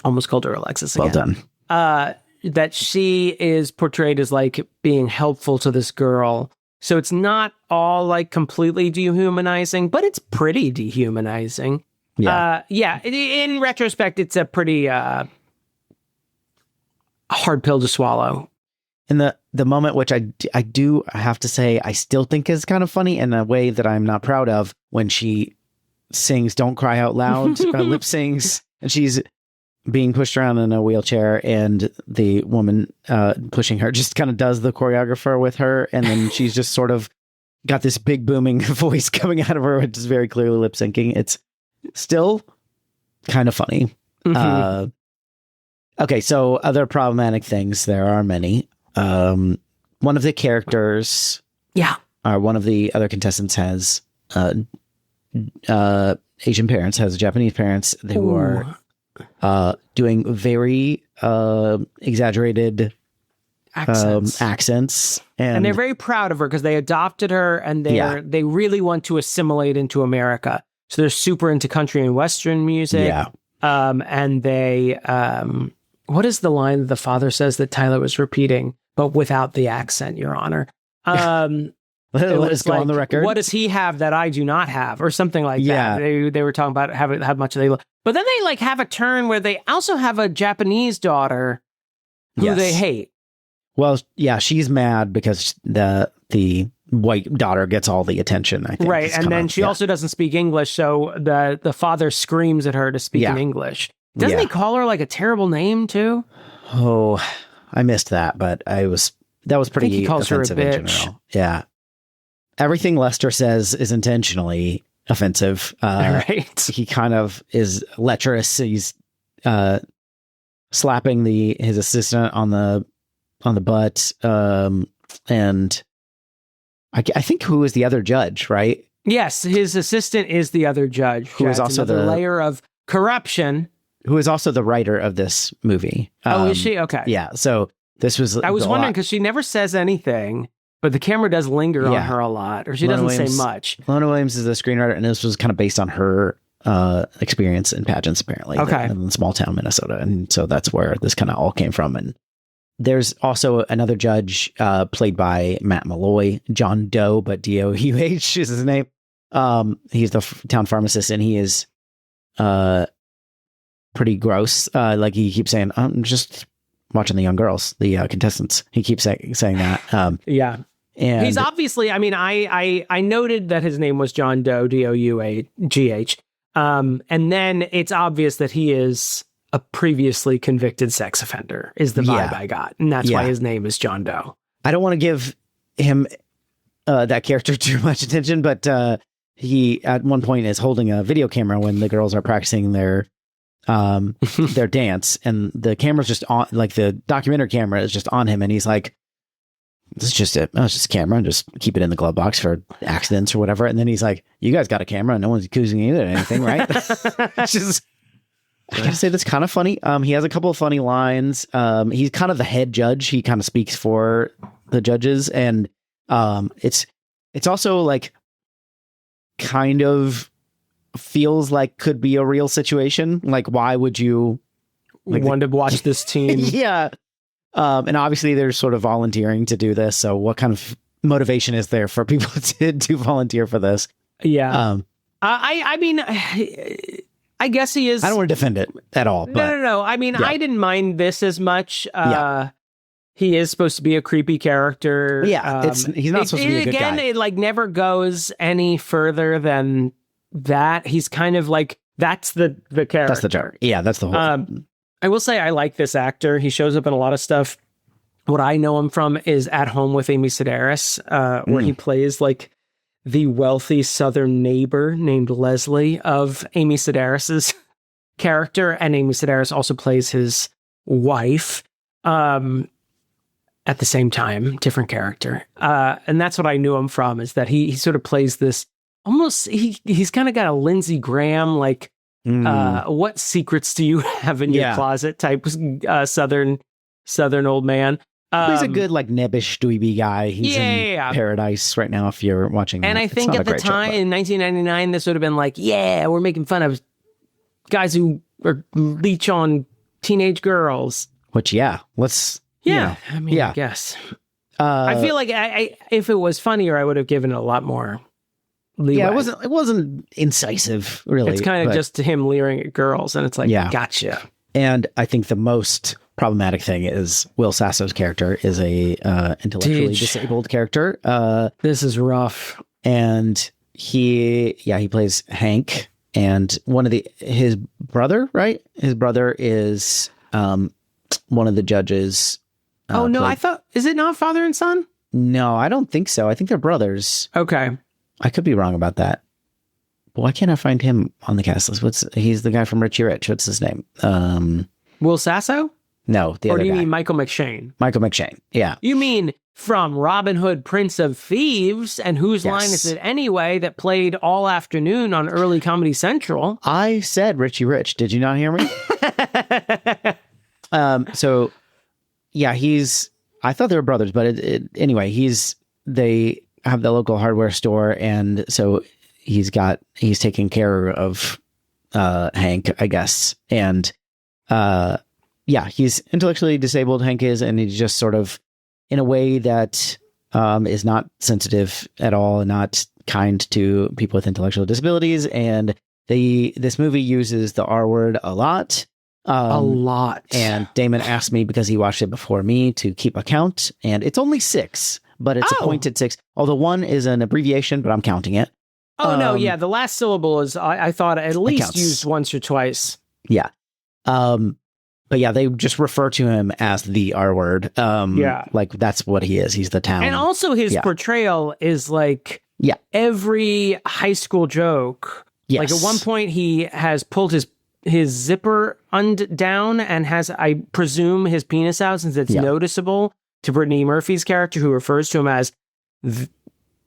almost called her Alexis again. Well done. That she is portrayed as like being helpful to this girl. So it's not all like completely dehumanizing, but it's pretty dehumanizing. Yeah. In retrospect, it's a pretty hard pill to swallow. And the moment, which I do have to say, I still think is kind of funny in a way that I'm not proud of, when she sings "Don't Cry Out Loud," lip sings, and she's being pushed around in a wheelchair, and the woman pushing her just kind of does the choreographer with her, and then she's just sort of got this big booming voice coming out of her, which is very clearly lip syncing. It's still kind of funny. Okay, so other problematic things, there are many. One of the characters, one of the other contestants has Asian parents, has Japanese parents who are doing very exaggerated accents. And they're very proud of her because they adopted her and they really want to assimilate into America. So they're super into country and Western music. Yeah. And they, what is the line that the father says that Tyler was repeating, but without the accent, Your Honor? Let us go on the record. What does he have that I do not have? Or something like that. They were talking about how much they look. But then they like have a turn where they also have a Japanese daughter who they hate. Well, yeah, she's mad because the white daughter gets all the attention, I think. Right, and then she also doesn't speak English, so the father screams at her to speak in English. Doesn't he call her like a terrible name too? Oh, I missed that, but that was pretty he calls offensive her a in bitch. general. Yeah. Everything Lester says is intentionally offensive. Right. He kind of is lecherous. He's slapping his assistant on the butt. And I think who is the other judge, right? Yes, his assistant is the other judge. Who is also the layer of corruption. Who is also the writer of this movie. Is she? Okay. Yeah. So this was... I was wondering because she never says anything, but the camera does linger on her a lot, or she doesn't say much. Lona Williams is the screenwriter, and this was kind of based on her experience in pageants, apparently. Okay. In small town Minnesota. And so that's where this kind of all came from. And there's also another judge played by Matt Malloy, John Doe, but D-O-U-H is his name. He's the town pharmacist, and he is pretty gross. Like he keeps saying, I'm just watching the young girls, the contestants. He keeps saying that. Yeah. And he's obviously, I mean, I noted that his name was John Doe, D-O-U-A-G-H. And then it's obvious that he is a previously convicted sex offender is the vibe I got. And that's why his name is John Doe. I don't want to give him that character too much attention, but he at one point is holding a video camera when the girls are practicing their dance, and the camera's just on, like the documentary camera is just on him, and he's like, this is just it's just a camera, and just keep it in the glove box for accidents or whatever. And then he's like, you guys got a camera and no one's accusing you of anything, right? Just, I gotta say, that's kind of funny. He has a couple of funny lines. He's kind of the head judge. He kind of speaks for the judges, and it's also like kind of feels like could be a real situation. Like, why would you want to watch this team? Yeah. And obviously they're sort of volunteering to do this. So what kind of motivation is there for people to volunteer for this? Yeah. I mean, I guess he is. I don't want to defend it at all. But, No. I mean, I didn't mind this as much. He is supposed to be a creepy character. Yeah. He's not supposed to be a good guy. Again, it like never goes any further than that. He's kind of like, that's the character. That's the joke. Yeah, that's the whole I will say I like this actor. He shows up in a lot of stuff. What I know him from is At Home with Amy Sedaris, where he plays like the wealthy Southern neighbor named Leslie of Amy Sedaris's character. And Amy Sedaris also plays his wife at the same time, different character. And that's what I knew him from, is that he sort of plays this almost, he's kind of got a Lindsey Graham, like, what secrets do you have in your closet type Southern old man. He's a good, like, nebbish, dweeby guy. He's in paradise right now if you're watching that. And I think at the time, in 1999, this would have been like, we're making fun of guys who are leech on teenage girls. Which, let's... I mean, I guess. I feel like if it was funnier, I would have given it a lot more leeway. Yeah, it wasn't incisive, really. It's kind of just him leering at girls, and it's like, gotcha. And I think the most problematic thing is Will Sasso's character is a intellectually disabled character. This is rough. And he plays Hank, and his brother, right? His brother is one of the judges. I thought, is it not father and son? No, I don't think so. I think they're brothers. Okay. I could be wrong about that. But why can't I find him on the cast list? He's the guy from Richie Rich. What's his name? Will Sasso? No, the other guy. Or do you mean Michael McShane? Michael McShane, yeah. You mean from Robin Hood, Prince of Thieves, and whose line is it anyway, that played all afternoon on early Comedy Central? I said Richie Rich. Did you not hear me? So, yeah, he's I thought they were brothers, but anyway, they have the local hardware store, and so he's taking care of Hank, I guess. And he's intellectually disabled, Hank is, and he's just sort of in a way that is not sensitive at all and not kind to people with intellectual disabilities. And this movie uses the R word a lot. A lot. And Damon asked me, because he watched it before me, to keep a count. And it's only 6, but it's a pointed 6. Although 1 is an abbreviation, but I'm counting it. Oh, no. Yeah. The last syllable is, I thought, at least used once or twice. Yeah. But yeah, they just refer to him as the R word. Like that's what he is. He's the town. And also his portrayal is like every high school joke. Yes. Like at one point he has pulled his zipper down and has, I presume, his penis out, since it's noticeable to Brittany Murphy's character, who refers to him as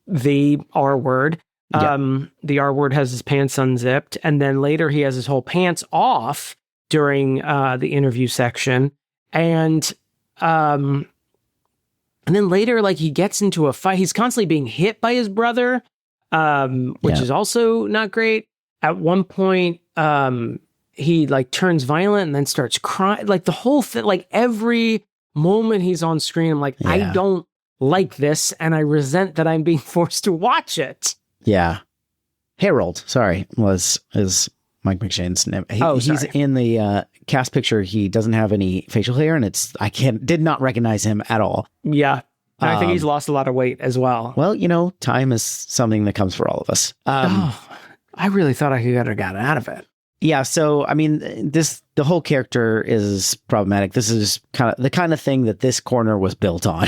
the R word. The R word has his pants unzipped, and then later he has his whole pants off during the interview section, and then later, like, he gets into a fight. He's constantly being hit by his brother, which is also not great. At one point, he like turns violent and then starts crying. Like the whole thing, like every moment he's on screen, I'm like, I don't like this, and I resent that I'm being forced to watch it. Yeah, Harold, is Mike McShane's name. He's in the cast picture. He doesn't have any facial hair, and did not recognize him at all. Yeah. And I think he's lost a lot of weight as well. Well, time is something that comes for all of us. I really thought I could have gotten out of it. Yeah. So, I mean, the whole character is problematic. This is the kind of thing that this corner was built on,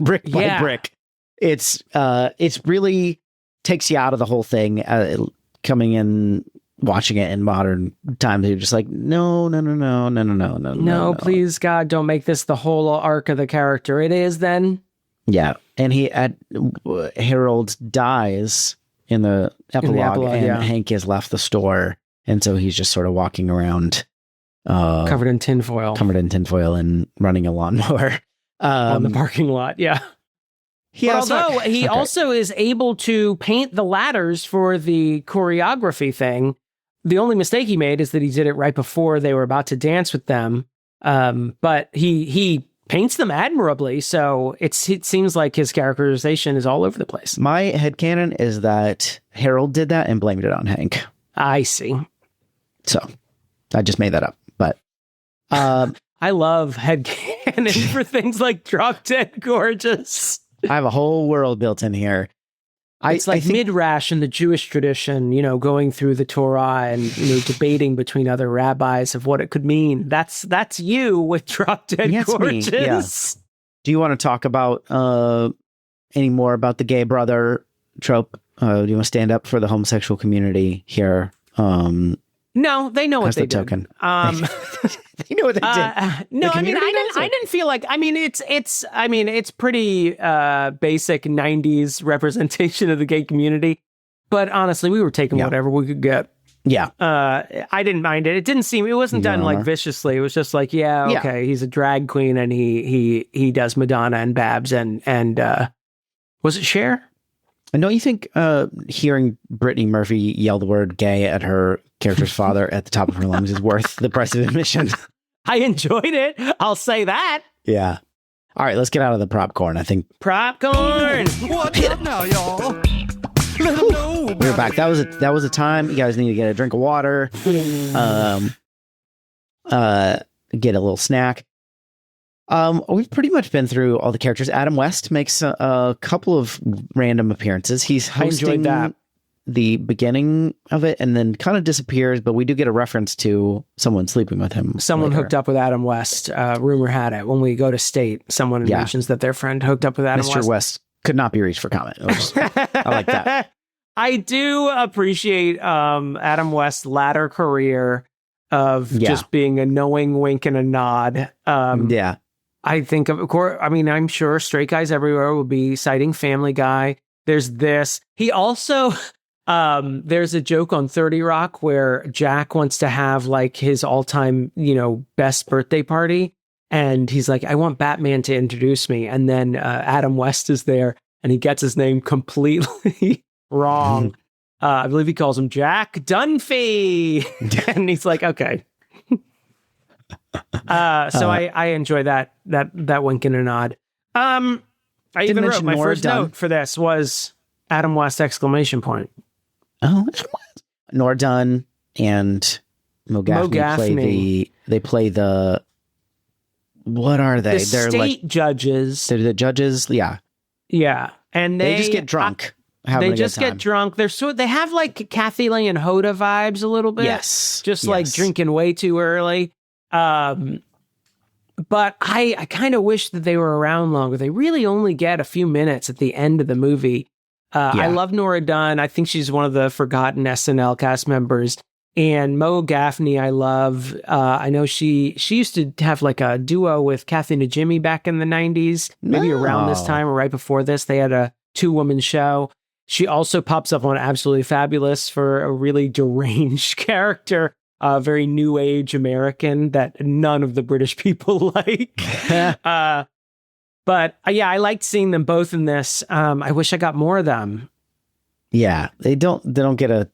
brick by brick. It's really takes you out of the whole thing, coming in, watching it in modern times. You're just like, no, please, God, don't make this the whole arc of the character. It is then. Yeah. And Harold dies in the epilogue, and Hank has left the store. And so he's just sort of walking around covered in tinfoil and running a lawnmower on the parking lot. Yeah. He also is able to paint the ladders for the choreography thing. The only mistake he made is that he did it right before they were about to dance with them. But he paints them admirably. So it seems like his characterization is all over the place. My headcanon is that Harold did that and blamed it on Hank. I see. So I just made that up. But I love headcanon for things like Drop Dead Gorgeous. I have a whole world built in here. It's like Midrash in the Jewish tradition, going through the Torah and debating between other rabbis of what it could mean. That's you with Drop Dead Gorgeous. Me. Yeah. Do you want to talk about any more about the gay brother trope? Do you want to stand up for the homosexual community here? No, they know what they did. Token. They know what they did. No, I mean, I didn't feel like. I mean, it's pretty basic '90s representation of the gay community. But honestly, we were taking whatever we could get. Yeah. I didn't mind it. It wasn't done like viciously. It was just like, okay, he's a drag queen and he does Madonna and Babs and was it Cher? And don't you think hearing Brittany Murphy yell the word gay at her character's father at the top of her lungs is worth the price of admission? I enjoyed it. I'll say that. Yeah. All right, let's get out of the popcorn, I think. Popcorn! What's up now, y'all? Let 'em know. We're back. That was a time. You guys need to get a drink of water. Get a little snack. We've pretty much been through all the characters. Adam West makes a couple of random appearances. He's hosting the beginning of it and then kind of disappears, but we do get a reference to someone sleeping with him. Someone hooked up with Adam West. Rumor had it when we go to state, someone mentions that their friend hooked up with Adam West. Mr. West could not be reached for comment. I like that. I do appreciate Adam West's latter career of just being a knowing wink and a nod. I think, of course, I mean, I'm sure straight guys everywhere will be citing Family Guy. There's this. He also, there's a joke on 30 Rock where Jack wants to have like his all-time, best birthday party. And he's like, I want Batman to introduce me. And then Adam West is there and he gets his name completely wrong. I believe he calls him Jack Dunphy. And he's like, okay. I enjoy that wink and a nod. I even wrote my first note for this was Adam West exclamation point. Oh, Nora Dunn and Mo Gaffney play the what are they? They're state judges. They're the judges. Yeah. Yeah. And they just get drunk. They just get drunk. They have like Kathy Lee and Hoda vibes a little bit. Yes. Just like drinking way too early. But I kind of wish that they were around longer. They really only get a few minutes at the end of the movie. I love Nora Dunn. I think she's one of the forgotten SNL cast members. And Mo Gaffney, I love. I know she used to have like a duo with Kathy Najimy back in the 90s, maybe around this time or right before this. They had a 2-woman show. She also pops up on Absolutely Fabulous for a really deranged character, a very new age American that none of the British people like. But I liked seeing them both in this. I wish I got more of them. Yeah, they don't get a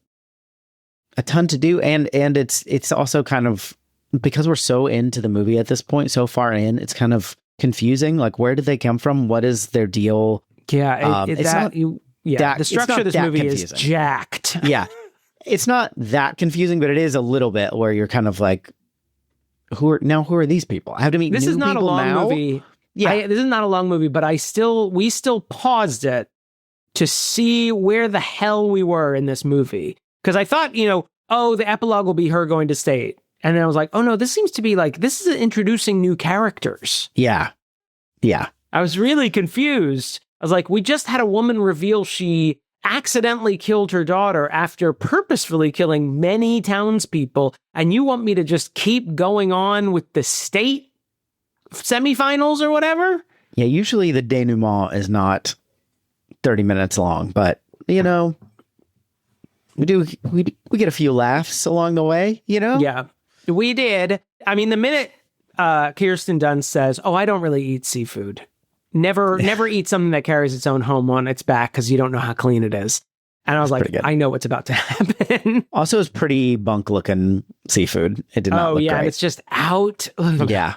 ton to do, and it's also kind of because we're so into the movie at this point, so far in, it's kind of confusing. Like, where did they come from? What is their deal? Yeah, the structure of this movie is jacked. Yeah, it's not that confusing, but it is a little bit where you're kind of like, who are these people? I have to meet. This new is not a long now? movie. Yeah, this is not a long movie, but we still paused it to see where the hell we were in this movie. Because I thought, the epilogue will be her going to state. And then I was like, oh no, this seems to be like, this is introducing new characters. Yeah. Yeah. I was really confused. I was like, we just had a woman reveal she accidentally killed her daughter after purposefully killing many townspeople. And you want me to just keep going on with the state semifinals or whatever? Yeah, usually the denouement is not 30 minutes long, but, we get a few laughs along the way, Yeah, we did. I mean, the minute Kirsten Dunst says, "Oh, I don't really eat seafood. Never eat something that carries its own home on its back because you don't know how clean it is." And I was like, I know what's about to happen. Also, it's pretty bunk looking seafood. It did not look great. It's just out. Yeah,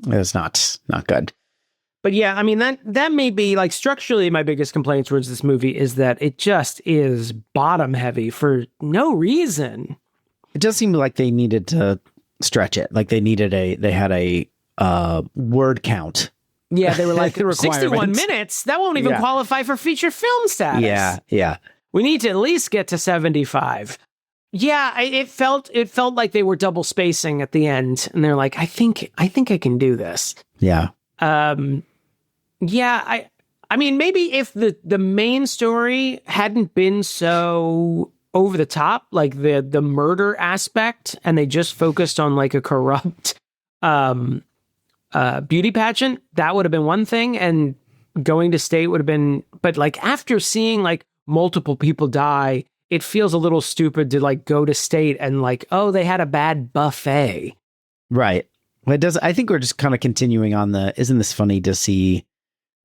it was not good. But yeah, I mean, that may be like structurally my biggest complaint towards this movie is that it just is bottom heavy for no reason. It does seem like they needed to stretch it. Like they had a word count. Yeah, they were like 61 minutes. That won't even qualify for feature film status. Yeah. We need to at least get to 75. Yeah, it felt like they were double spacing at the end, and they're like, I think I can do this. Yeah. I mean, maybe if the main story hadn't been so over the top, like the murder aspect, and they just focused on like a corrupt beauty pageant, that would have been one thing, and going to state would have been. But like after seeing like multiple people die, it feels a little stupid to like go to state and like, oh, they had a bad buffet. Right. Well, it does. I think we're just kind of continuing on isn't this funny to see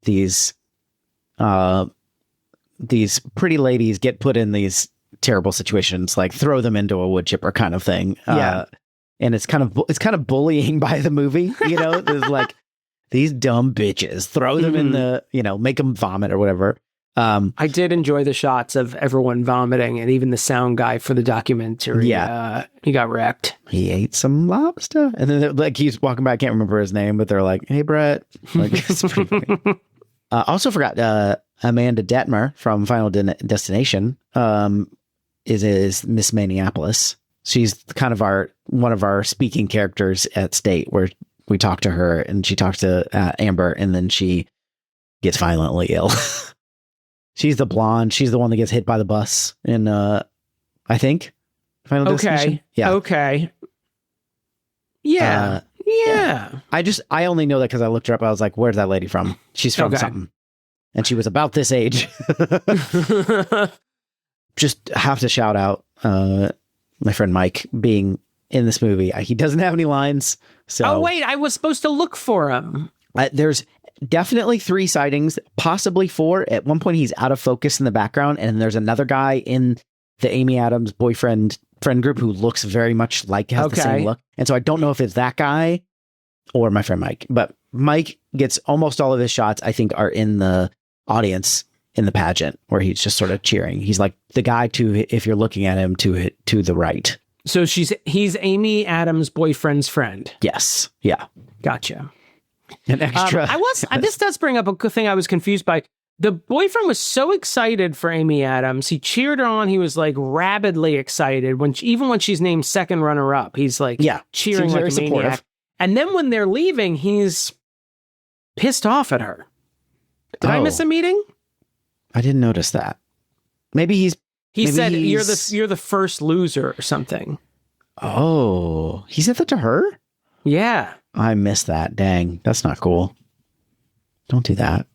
these pretty ladies get put in these terrible situations, like throw them into a wood chipper kind of thing. Yeah. And it's kind of bullying by the movie, there's like these dumb bitches, throw them in the, make them vomit or whatever. I did enjoy the shots of everyone vomiting, and even the sound guy for the documentary. Yeah. He got wrecked. He ate some lobster. And then like he's walking by, I can't remember his name, but they're like, hey, Brett. Like, it's pretty funny. Also forgot Amanda Detmer from Final Destination is Miss Minneapolis. She's kind of one of our speaking characters at State, where we talk to her and she talks to Amber, and then she gets violently ill. She's the blonde. She's the one that gets hit by the bus in, I think, Final Destination. Yeah. Okay. Yeah. Yeah. I only know that because I looked her up. I was like, where's that lady from? She's from something. And she was about this age. Just have to shout out my friend Mike being in this movie. He doesn't have any lines. So Oh, wait, I was supposed to look for him. there's definitely 3 sightings, possibly 4. At one point, he's out of focus in the background, and there's another guy in the Amy Adams boyfriend friend group who looks very much like, has the same look. And so I don't know if it's that guy or my friend Mike, but Mike gets almost all of his shots, I think, are in the audience in the pageant where he's just sort of cheering. He's like the guy to, if you're looking at him, to the right. So he's Amy Adams' boyfriend's friend. Yes. Yeah. Gotcha. An extra. This does bring up a thing I was confused by. The boyfriend was so excited for Amy Adams. He cheered her on. He was like rabidly excited even when she's named second runner up. He's like cheering like a maniac. Supportive. And then when they're leaving, he's pissed off at her. Did I miss a meeting? I didn't notice that. He said you're the first loser or something. Oh, he said that to her? Yeah. I missed that. Dang, that's not cool. Don't do that.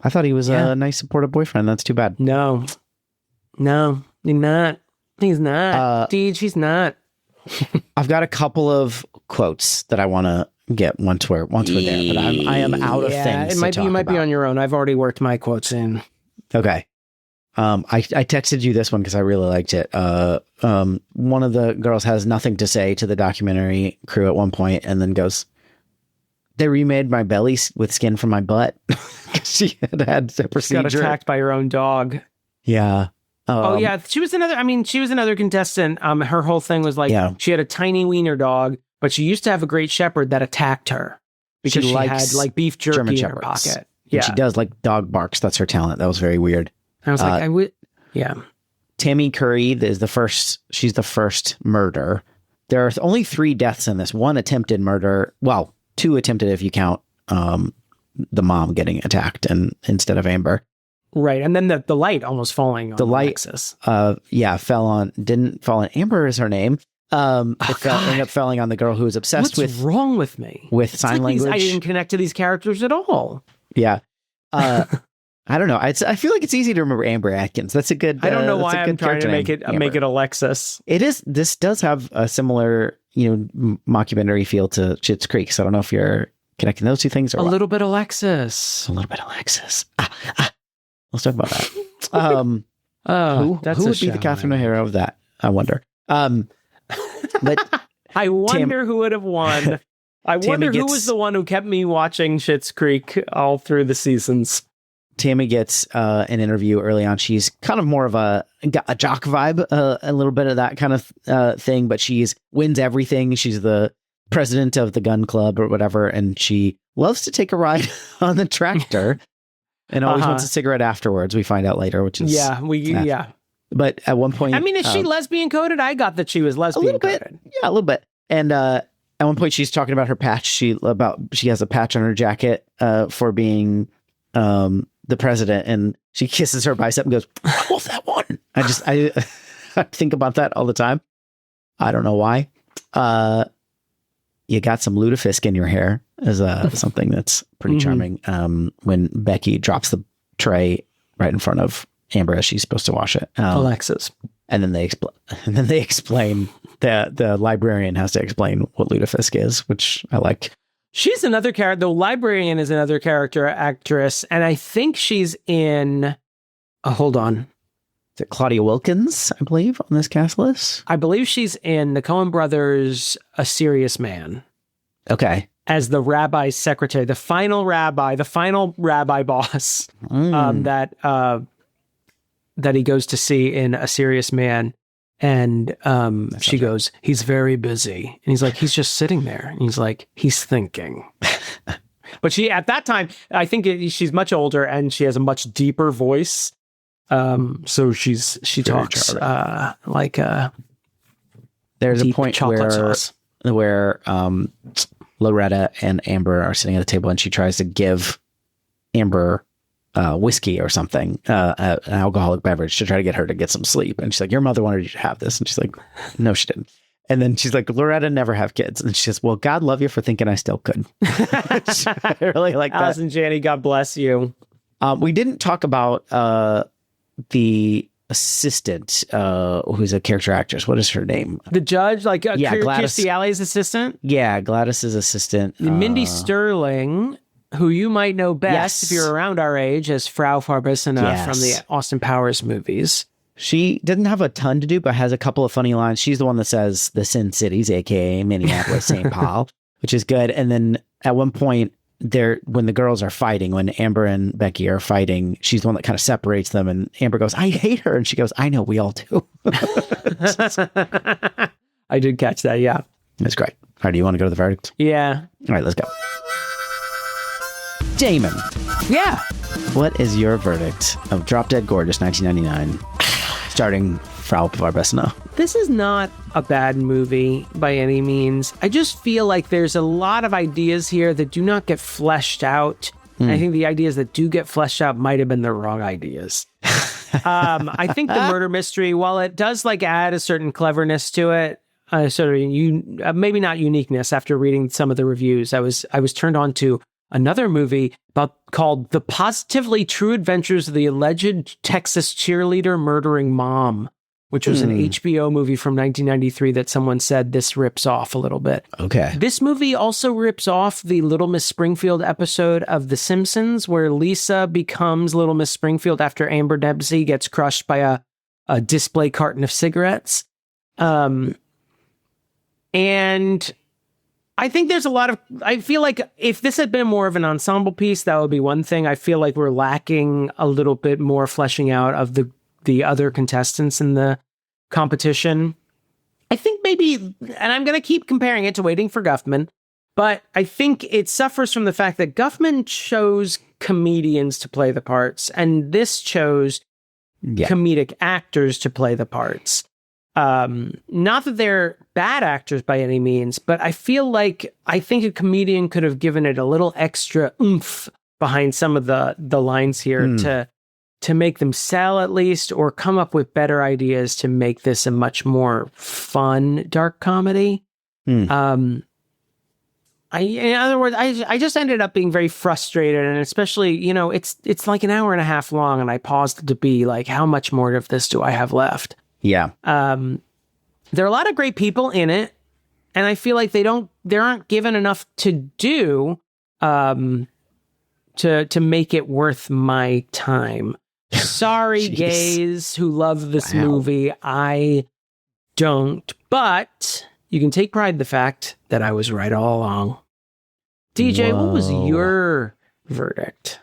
I thought he was a nice, supportive boyfriend. That's too bad. No, he's not. He's not. Deej, he's not. I've got a couple of quotes that I want to get once we're there, but I am out of things. You might be on your own. I've already worked my quotes in. Okay. I texted you this one because I really liked it. One of the girls has nothing to say to the documentary crew at one point, and then goes, "They remade my belly with skin from my butt." She had the procedure. Got attacked by her own dog. Yeah. She was another contestant. Her whole thing was like, she had a tiny wiener dog, but she used to have a great shepherd that attacked her because she had like beef jerky German in her pocket. Yeah. She does like dog barks. That's her talent. That was very weird. I was like, I would. Yeah. Tammy Curry is the first. She's the first murder. There are only 3 deaths in this. 1 attempted murder. Well, 2 attempted if you count the mom getting attacked instead of Amber. Right, and then the light almost falling on the Alexis. Didn't fall on Amber is her name. Ended up falling on the girl who was obsessed What's wrong with me? With sign language. I didn't connect to these characters at all. Yeah. I don't know. I feel like it's easy to remember Amber Atkins. That's a good. I don't know why I'm trying to make it Alexis. It is. This does have a similar, mockumentary feel to Schitt's Creek. So I don't know if you're connecting those 2 things or a little bit Alexis. A little bit Alexis. Let's talk about that. Who would be the Catherine O'Hara of that? I wonder. But I wonder who would have won. I wonder who was the one who kept me watching Schitt's Creek all through the seasons. Tammy gets an interview early on. She's kind of more of a jock vibe, a little bit of that kind of thing, but wins everything. She's the president of the gun club or whatever, and she loves to take a ride on the tractor and always wants a cigarette afterwards. We find out later, which is... But at one point... I mean, is she lesbian coded? I got that she was lesbian coded. Yeah, a little bit. And at one point she's talking about her patch. She has a patch on her jacket for being... the president, and she kisses her bicep and goes, "I love that one." I think about that all the time. I don't know why. You got some lutefisk in your hair is something that's pretty charming. When Becky drops the tray right in front of Amber as she's supposed to wash it, Alexis, and then they explain that the librarian has to explain what lutefisk is, which I like. She's another character. The librarian is another character actress, and I think she's in. Hold on, is it Claudia Wilkins? I believe on this cast list. I believe she's in the Coen Brothers' A Serious Man. Okay, as the rabbi's secretary, the final rabbi boss that he goes to see in A Serious Man. And she goes, "He's very busy." And he's like, "He's just sitting there." And he's like, "He's thinking." But at that time, I think she's much older and she has a much deeper voice. So she talks like there's a point where Loretta and Amber are sitting at the table and she tries to give Amber whiskey or something, an alcoholic beverage, to try to get her to get some sleep. And she's like, "Your mother wanted you to have this." And she's like, "No, she didn't." And then she's like, "Loretta never have kids." And she says, "Well, God love you for thinking I still could." I really like that. Allison Janney, God bless you. We didn't talk about the assistant, who's a character actress. What is her name? The judge, like Gladys. Kirstie Alley's assistant? Yeah, Gladys's assistant. Mindy Sterling, who you might know best if you're around our age as Frau Farbissina from the Austin Powers movies. She didn't have a ton to do, but has a couple of funny lines. She's the one that says the Sin Cities, aka Minneapolis, St. Paul, which is good. And then at one point, when the girls are fighting, when Amber and Becky are fighting, she's the one that kind of separates them. And Amber goes, "I hate her," and she goes, "I know, we all do." I did catch that. Yeah, that's great. All right, do you want to go to the verdict? Yeah. All right, let's go. Damon. Yeah. What is your verdict of Drop Dead Gorgeous 1999, starring Frau Farbissina? This is not a bad movie by any means. I just feel like there's a lot of ideas here that do not get fleshed out. And I think the ideas that do get fleshed out might have been the wrong ideas. I think the murder mystery, while it does like add a certain cleverness to it, sort of maybe not uniqueness. After reading some of the reviews, I was turned on to another movie called The Positively True Adventures of the Alleged Texas Cheerleader Murdering Mom, which was an HBO movie from 1993 that someone said this rips off a little bit. Okay. This movie also rips off the Little Miss Springfield episode of The Simpsons, where Lisa becomes Little Miss Springfield after Amber Dempsey gets crushed by a display carton of cigarettes. And I think there's I feel like if this had been more of an ensemble piece, that would be one thing. I feel like we're lacking a little bit more fleshing out of the other contestants in the competition. I think maybe, and I'm going to keep comparing it to Waiting for Guffman, but I think it suffers from the fact that Guffman chose comedians to play the parts, and this chose comedic actors to play the parts. Not that they're bad actors by any means, but I think a comedian could have given it a little extra oomph behind some of the lines here to make them sell at least, or come up with better ideas to make this a much more fun dark comedy. In other words, I just ended up being very frustrated, and especially, it's like an hour and a half long, and I paused to be like, how much more of this do I have left? Yeah. There are a lot of great people in it, and I feel like they aren't given enough to do to make it worth my time. Sorry, gays who love this movie. I don't, but you can take pride in the fact that I was right all along. DJ, what was your verdict?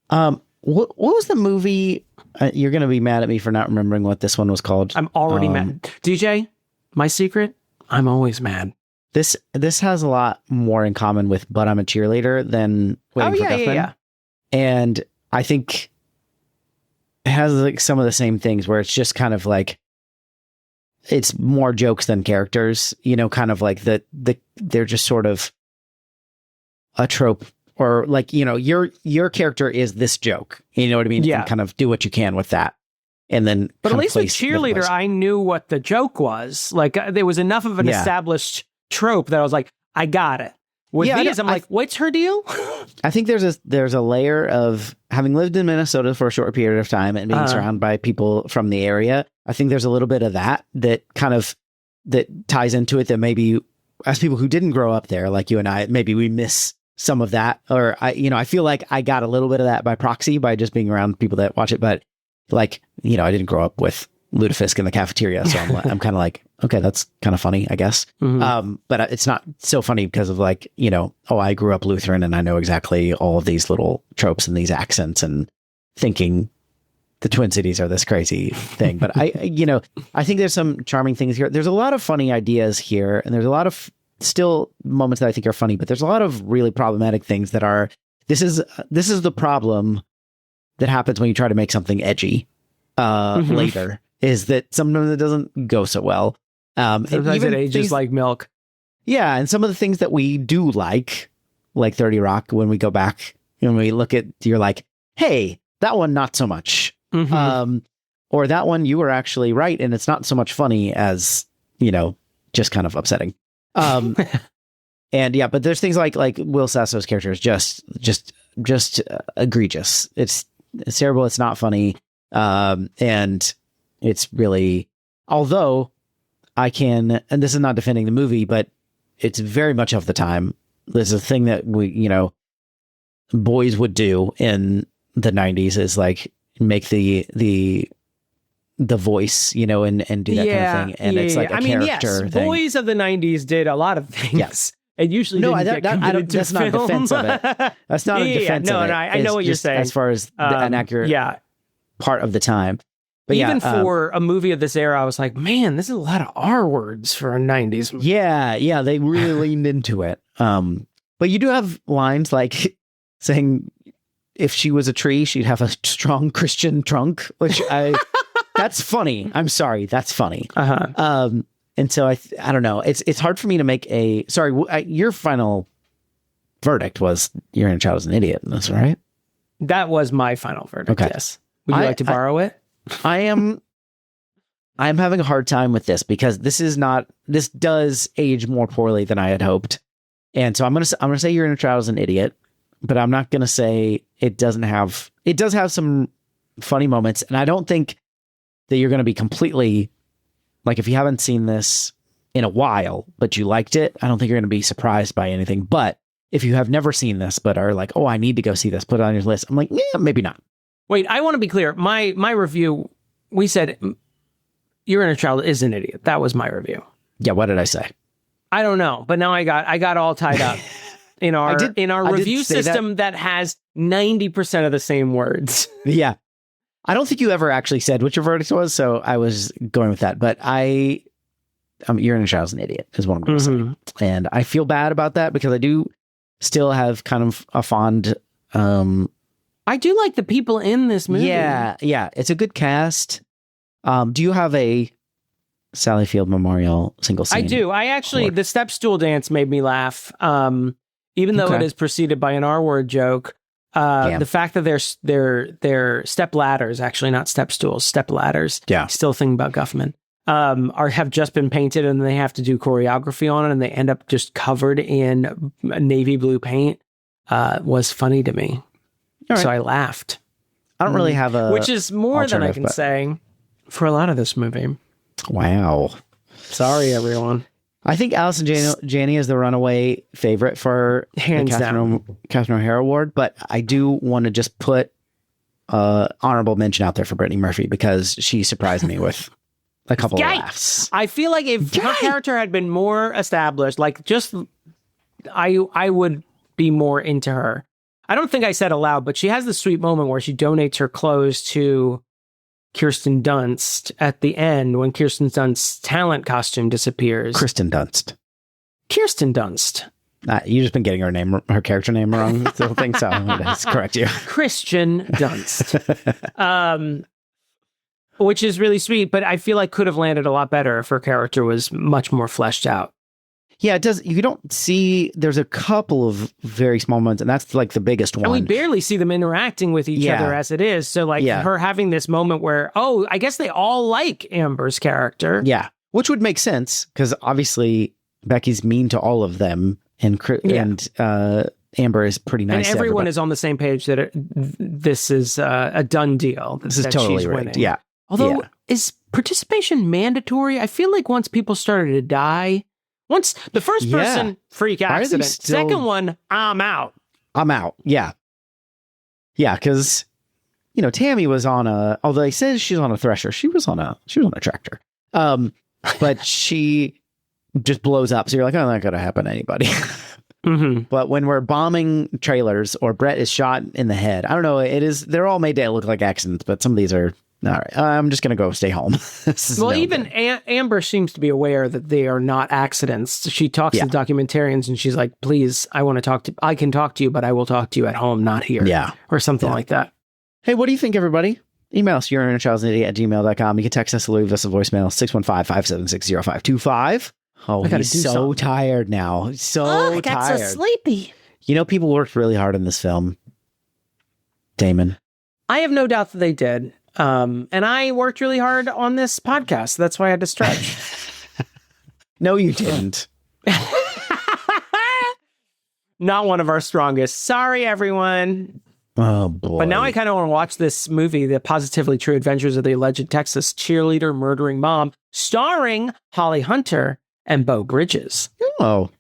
What was the movie? You're going to be mad at me for not remembering what this one was called. I'm already mad. DJ, my secret, I'm always mad. This has a lot more in common with But I'm a Cheerleader than Waiting for Guffman. Yeah. And I think it has like some of the same things where it's just kind of like, it's more jokes than characters, kind of like they're just sort of a trope, or like, your character is this joke, you know what I mean? Yeah. And kind of do what you can with that. And then, but at least with Cheerleader, I knew what the joke was. Like, there was enough of an established trope that I was like, I got it. With these, I'm like, what's her deal? I think there's a layer of having lived in Minnesota for a short period of time and being surrounded by people from the area. I think there's a little bit of that kind of that ties into it, that maybe as people who didn't grow up there, like you and I, maybe we miss some of that. Or I feel like I got a little bit of that by proxy by just being around people that watch it. But like, I didn't grow up with Lutefisk in the cafeteria, so I'm kind of like, okay, that's kind of funny, I guess. But it's not so funny because of like, I grew up Lutheran and I know exactly all of these little tropes and these accents and thinking the Twin Cities are this crazy thing. But I think there's some charming things here. There's a lot of funny ideas here, and there's a lot of still moments that I think are funny, but there's a lot of really problematic things that are, this is the problem that happens when you try to make something edgy later. Is that sometimes it doesn't go so well. Sometimes it ages like milk. Yeah, and some of the things that we do like 30 Rock, when we go back and we look at, you're like, hey, that one not so much. Or that one you were actually right, and it's not so much funny as, just kind of upsetting. And yeah, but there's things like Will Sasso's character is just egregious. It's terrible. It's not funny. And it's really, although I can, and this is not defending the movie, but it's very much of the time. There's a thing that boys would do in the 90s is like make the voice, and do that kind of thing. And it's like a character thing. Boys of the 90s did a lot of things. Yes. It usually didn't get committed to that's not a defense of it. That's not a defense of it. No, I know what you're saying. As far as an accurate part of the time. But even for a movie of this era, I was like, man, this is a lot of R words for a 90s movie. Yeah, they really leaned into it. But you do have lines like saying if she was a tree, she'd have a strong Christian trunk, which that's funny. I'm sorry, that's funny. And so I don't know. It's hard for me to make your final verdict was your inner child is an idiot. That's right. That was my final verdict. Okay. Yes. Would you like to borrow it? I'm having a hard time with this because this does age more poorly than I had hoped. And so I'm going to say your inner child is an idiot, but I'm not going to say it does have some funny moments. And I don't think that you're going to be completely, like, if you haven't seen this in a while, but you liked it, I don't think you're going to be surprised by anything. But if you have never seen this, but are like, oh, I need to go see this, put it on your list. I'm like, yeah, maybe not. Wait, I want to be clear. My review, we said your inner child is an idiot. That was my review. Yeah, what did I say? I don't know, but now I got all tied up in our review system that has 90% of the same words. Yeah. I don't think you ever actually said what your verdict was, so I was going with that. But your inner child is an idiot, is what I'm going to say. And I feel bad about that because I do still have kind of a fond... I do like the people in this movie. Yeah. It's a good cast. Do you have a Sally Field Memorial single scene? I do. I actually, the step stool dance made me laugh. Even though it is preceded by an R-word joke. The fact that they're step ladders, actually not step stools, step ladders. Yeah. Still thinking about Guffman. Have just been painted and they have to do choreography on it and they end up just covered in navy blue paint was funny to me. Right. So I laughed. I don't really have a... Which is more than I can say for a lot of this movie. Wow. Sorry, everyone. I think Allison Janney is the runaway favorite for hands the down Catherine O'Hara Award, but I do want to just put honorable mention out there for Brittany Murphy because she surprised me with a couple of laughs. I feel like if her character had been more established, like just I would be more into her. I don't think I said aloud, but she has this sweet moment where she donates her clothes to Kirsten Dunst at the end when Kirsten Dunst's talent costume disappears. Kirsten Dunst. You just been getting her character name wrong. I don't think so. Let's correct you. Christian Dunst. Which is really sweet, but I feel like could have landed a lot better if her character was much more fleshed out. Yeah, it does. You don't see, there's a couple of very small moments, and that's like the biggest one. And we barely see them interacting with each other as it is. So like her having this moment where, I guess they all like Amber's character. Yeah, which would make sense because obviously Becky's mean to all of them and Amber is pretty nice. And everyone is on the same page that this is a done deal. This is totally right. Winning. Yeah. Although, is participation mandatory? I feel like once people started to die... Once the first person, freak accident. Second one, I'm out. Yeah. Yeah, because, Tammy was on although they said she's on a thresher, she was on a tractor. But she just blows up. So you're like, oh, not going to happen to anybody. But when we're bombing trailers or Brett is shot in the head, I don't know. They're all made to look like accidents, but some of these are, all right, I'm just going to go stay home. Even Amber seems to be aware that they are not accidents. She talks to the documentarians and she's like, please, I can talk to you, but I will talk to you at home, not here. Yeah. Or something like that. Hey, what do you think, everybody? Email us, yourinnerchildsidiot@gmail.com. You can text us or leave us a voicemail, 615-576-0525. Oh, he's so tired now. I got so sleepy. People worked really hard on this film. Damon. I have no doubt that they did. And I worked really hard on this podcast. That's why I had to stretch. No, you didn't. Not one of our strongest. Sorry, everyone. Oh, boy. But now I kind of want to watch this movie, The Positively True Adventures of the Alleged Texas Cheerleader Murdering Mom, starring Holly Hunter and Beau Bridges. Oh.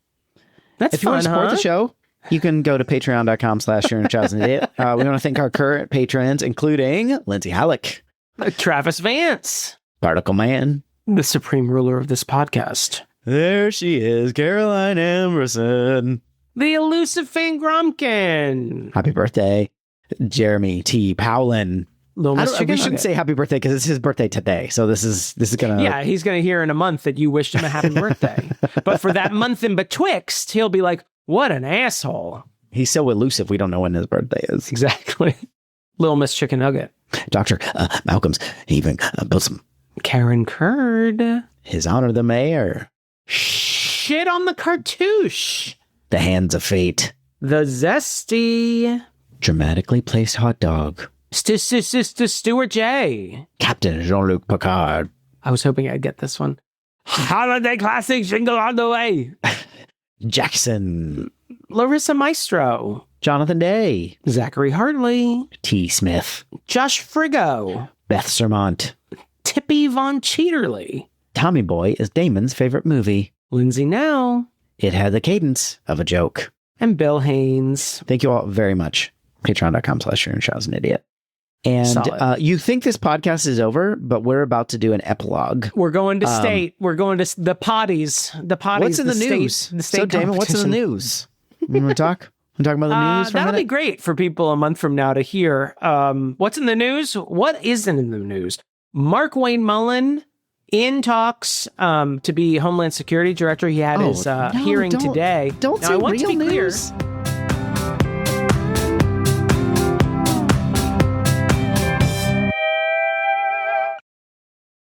That's if you want to support the show, you can go to patreon.com/YourInChild'sAnIdiot. We want to thank our current patrons, including Lindsay Halik, Travis Vance, Particle Man, the supreme ruler of this podcast. There she is, Caroline Amberson. The elusive Fan Gromkin. Happy birthday, Jeremy T. Powlen. We shouldn't say happy birthday because it's his birthday today. So this is gonna. Yeah, he's gonna hear in a month that you wished him a happy birthday. But for that month in betwixt, he'll be like, "What an asshole." He's so elusive. We don't know when his birthday is. Exactly. Little Miss Chicken Nugget. Dr. Malcolm's Heaving, Bosom. Karen Curd. His Honor the Mayor. Shit on the Cartouche. The Hands of Fate. The Zesty. Dramatically placed hot dog. Stu-StusStuartJ. Captain Jean-Luc Picard. I was hoping I'd get this one. Holiday classic, Jingle All the Way. Jackson. Larissa Maestro. Jonathan Day. Zachary Hartley. T. Smith. Josh Frigo. Beth Surmont. Tippi von Cheaterly. Tommy Boy is Damon's favorite movie. Lindsay Nell. It had the cadence of a joke. And Bill Haynes. Thank you all very much. Patreon.com/YourInChild'sAnIdiot. And you think this podcast is over, but we're about to do an epilogue. We're going to state. We're going to the potties. The potties. What's in the news? The state so, Damon, what's in the news? You want to talk? Want to talk about the news for a That'll minute? be great for people a month from now to hear. What's in the news? What isn't in the news? Mark Wayne Mullen in talks to be Homeland Security Director. He had his hearing today. Don't say real news.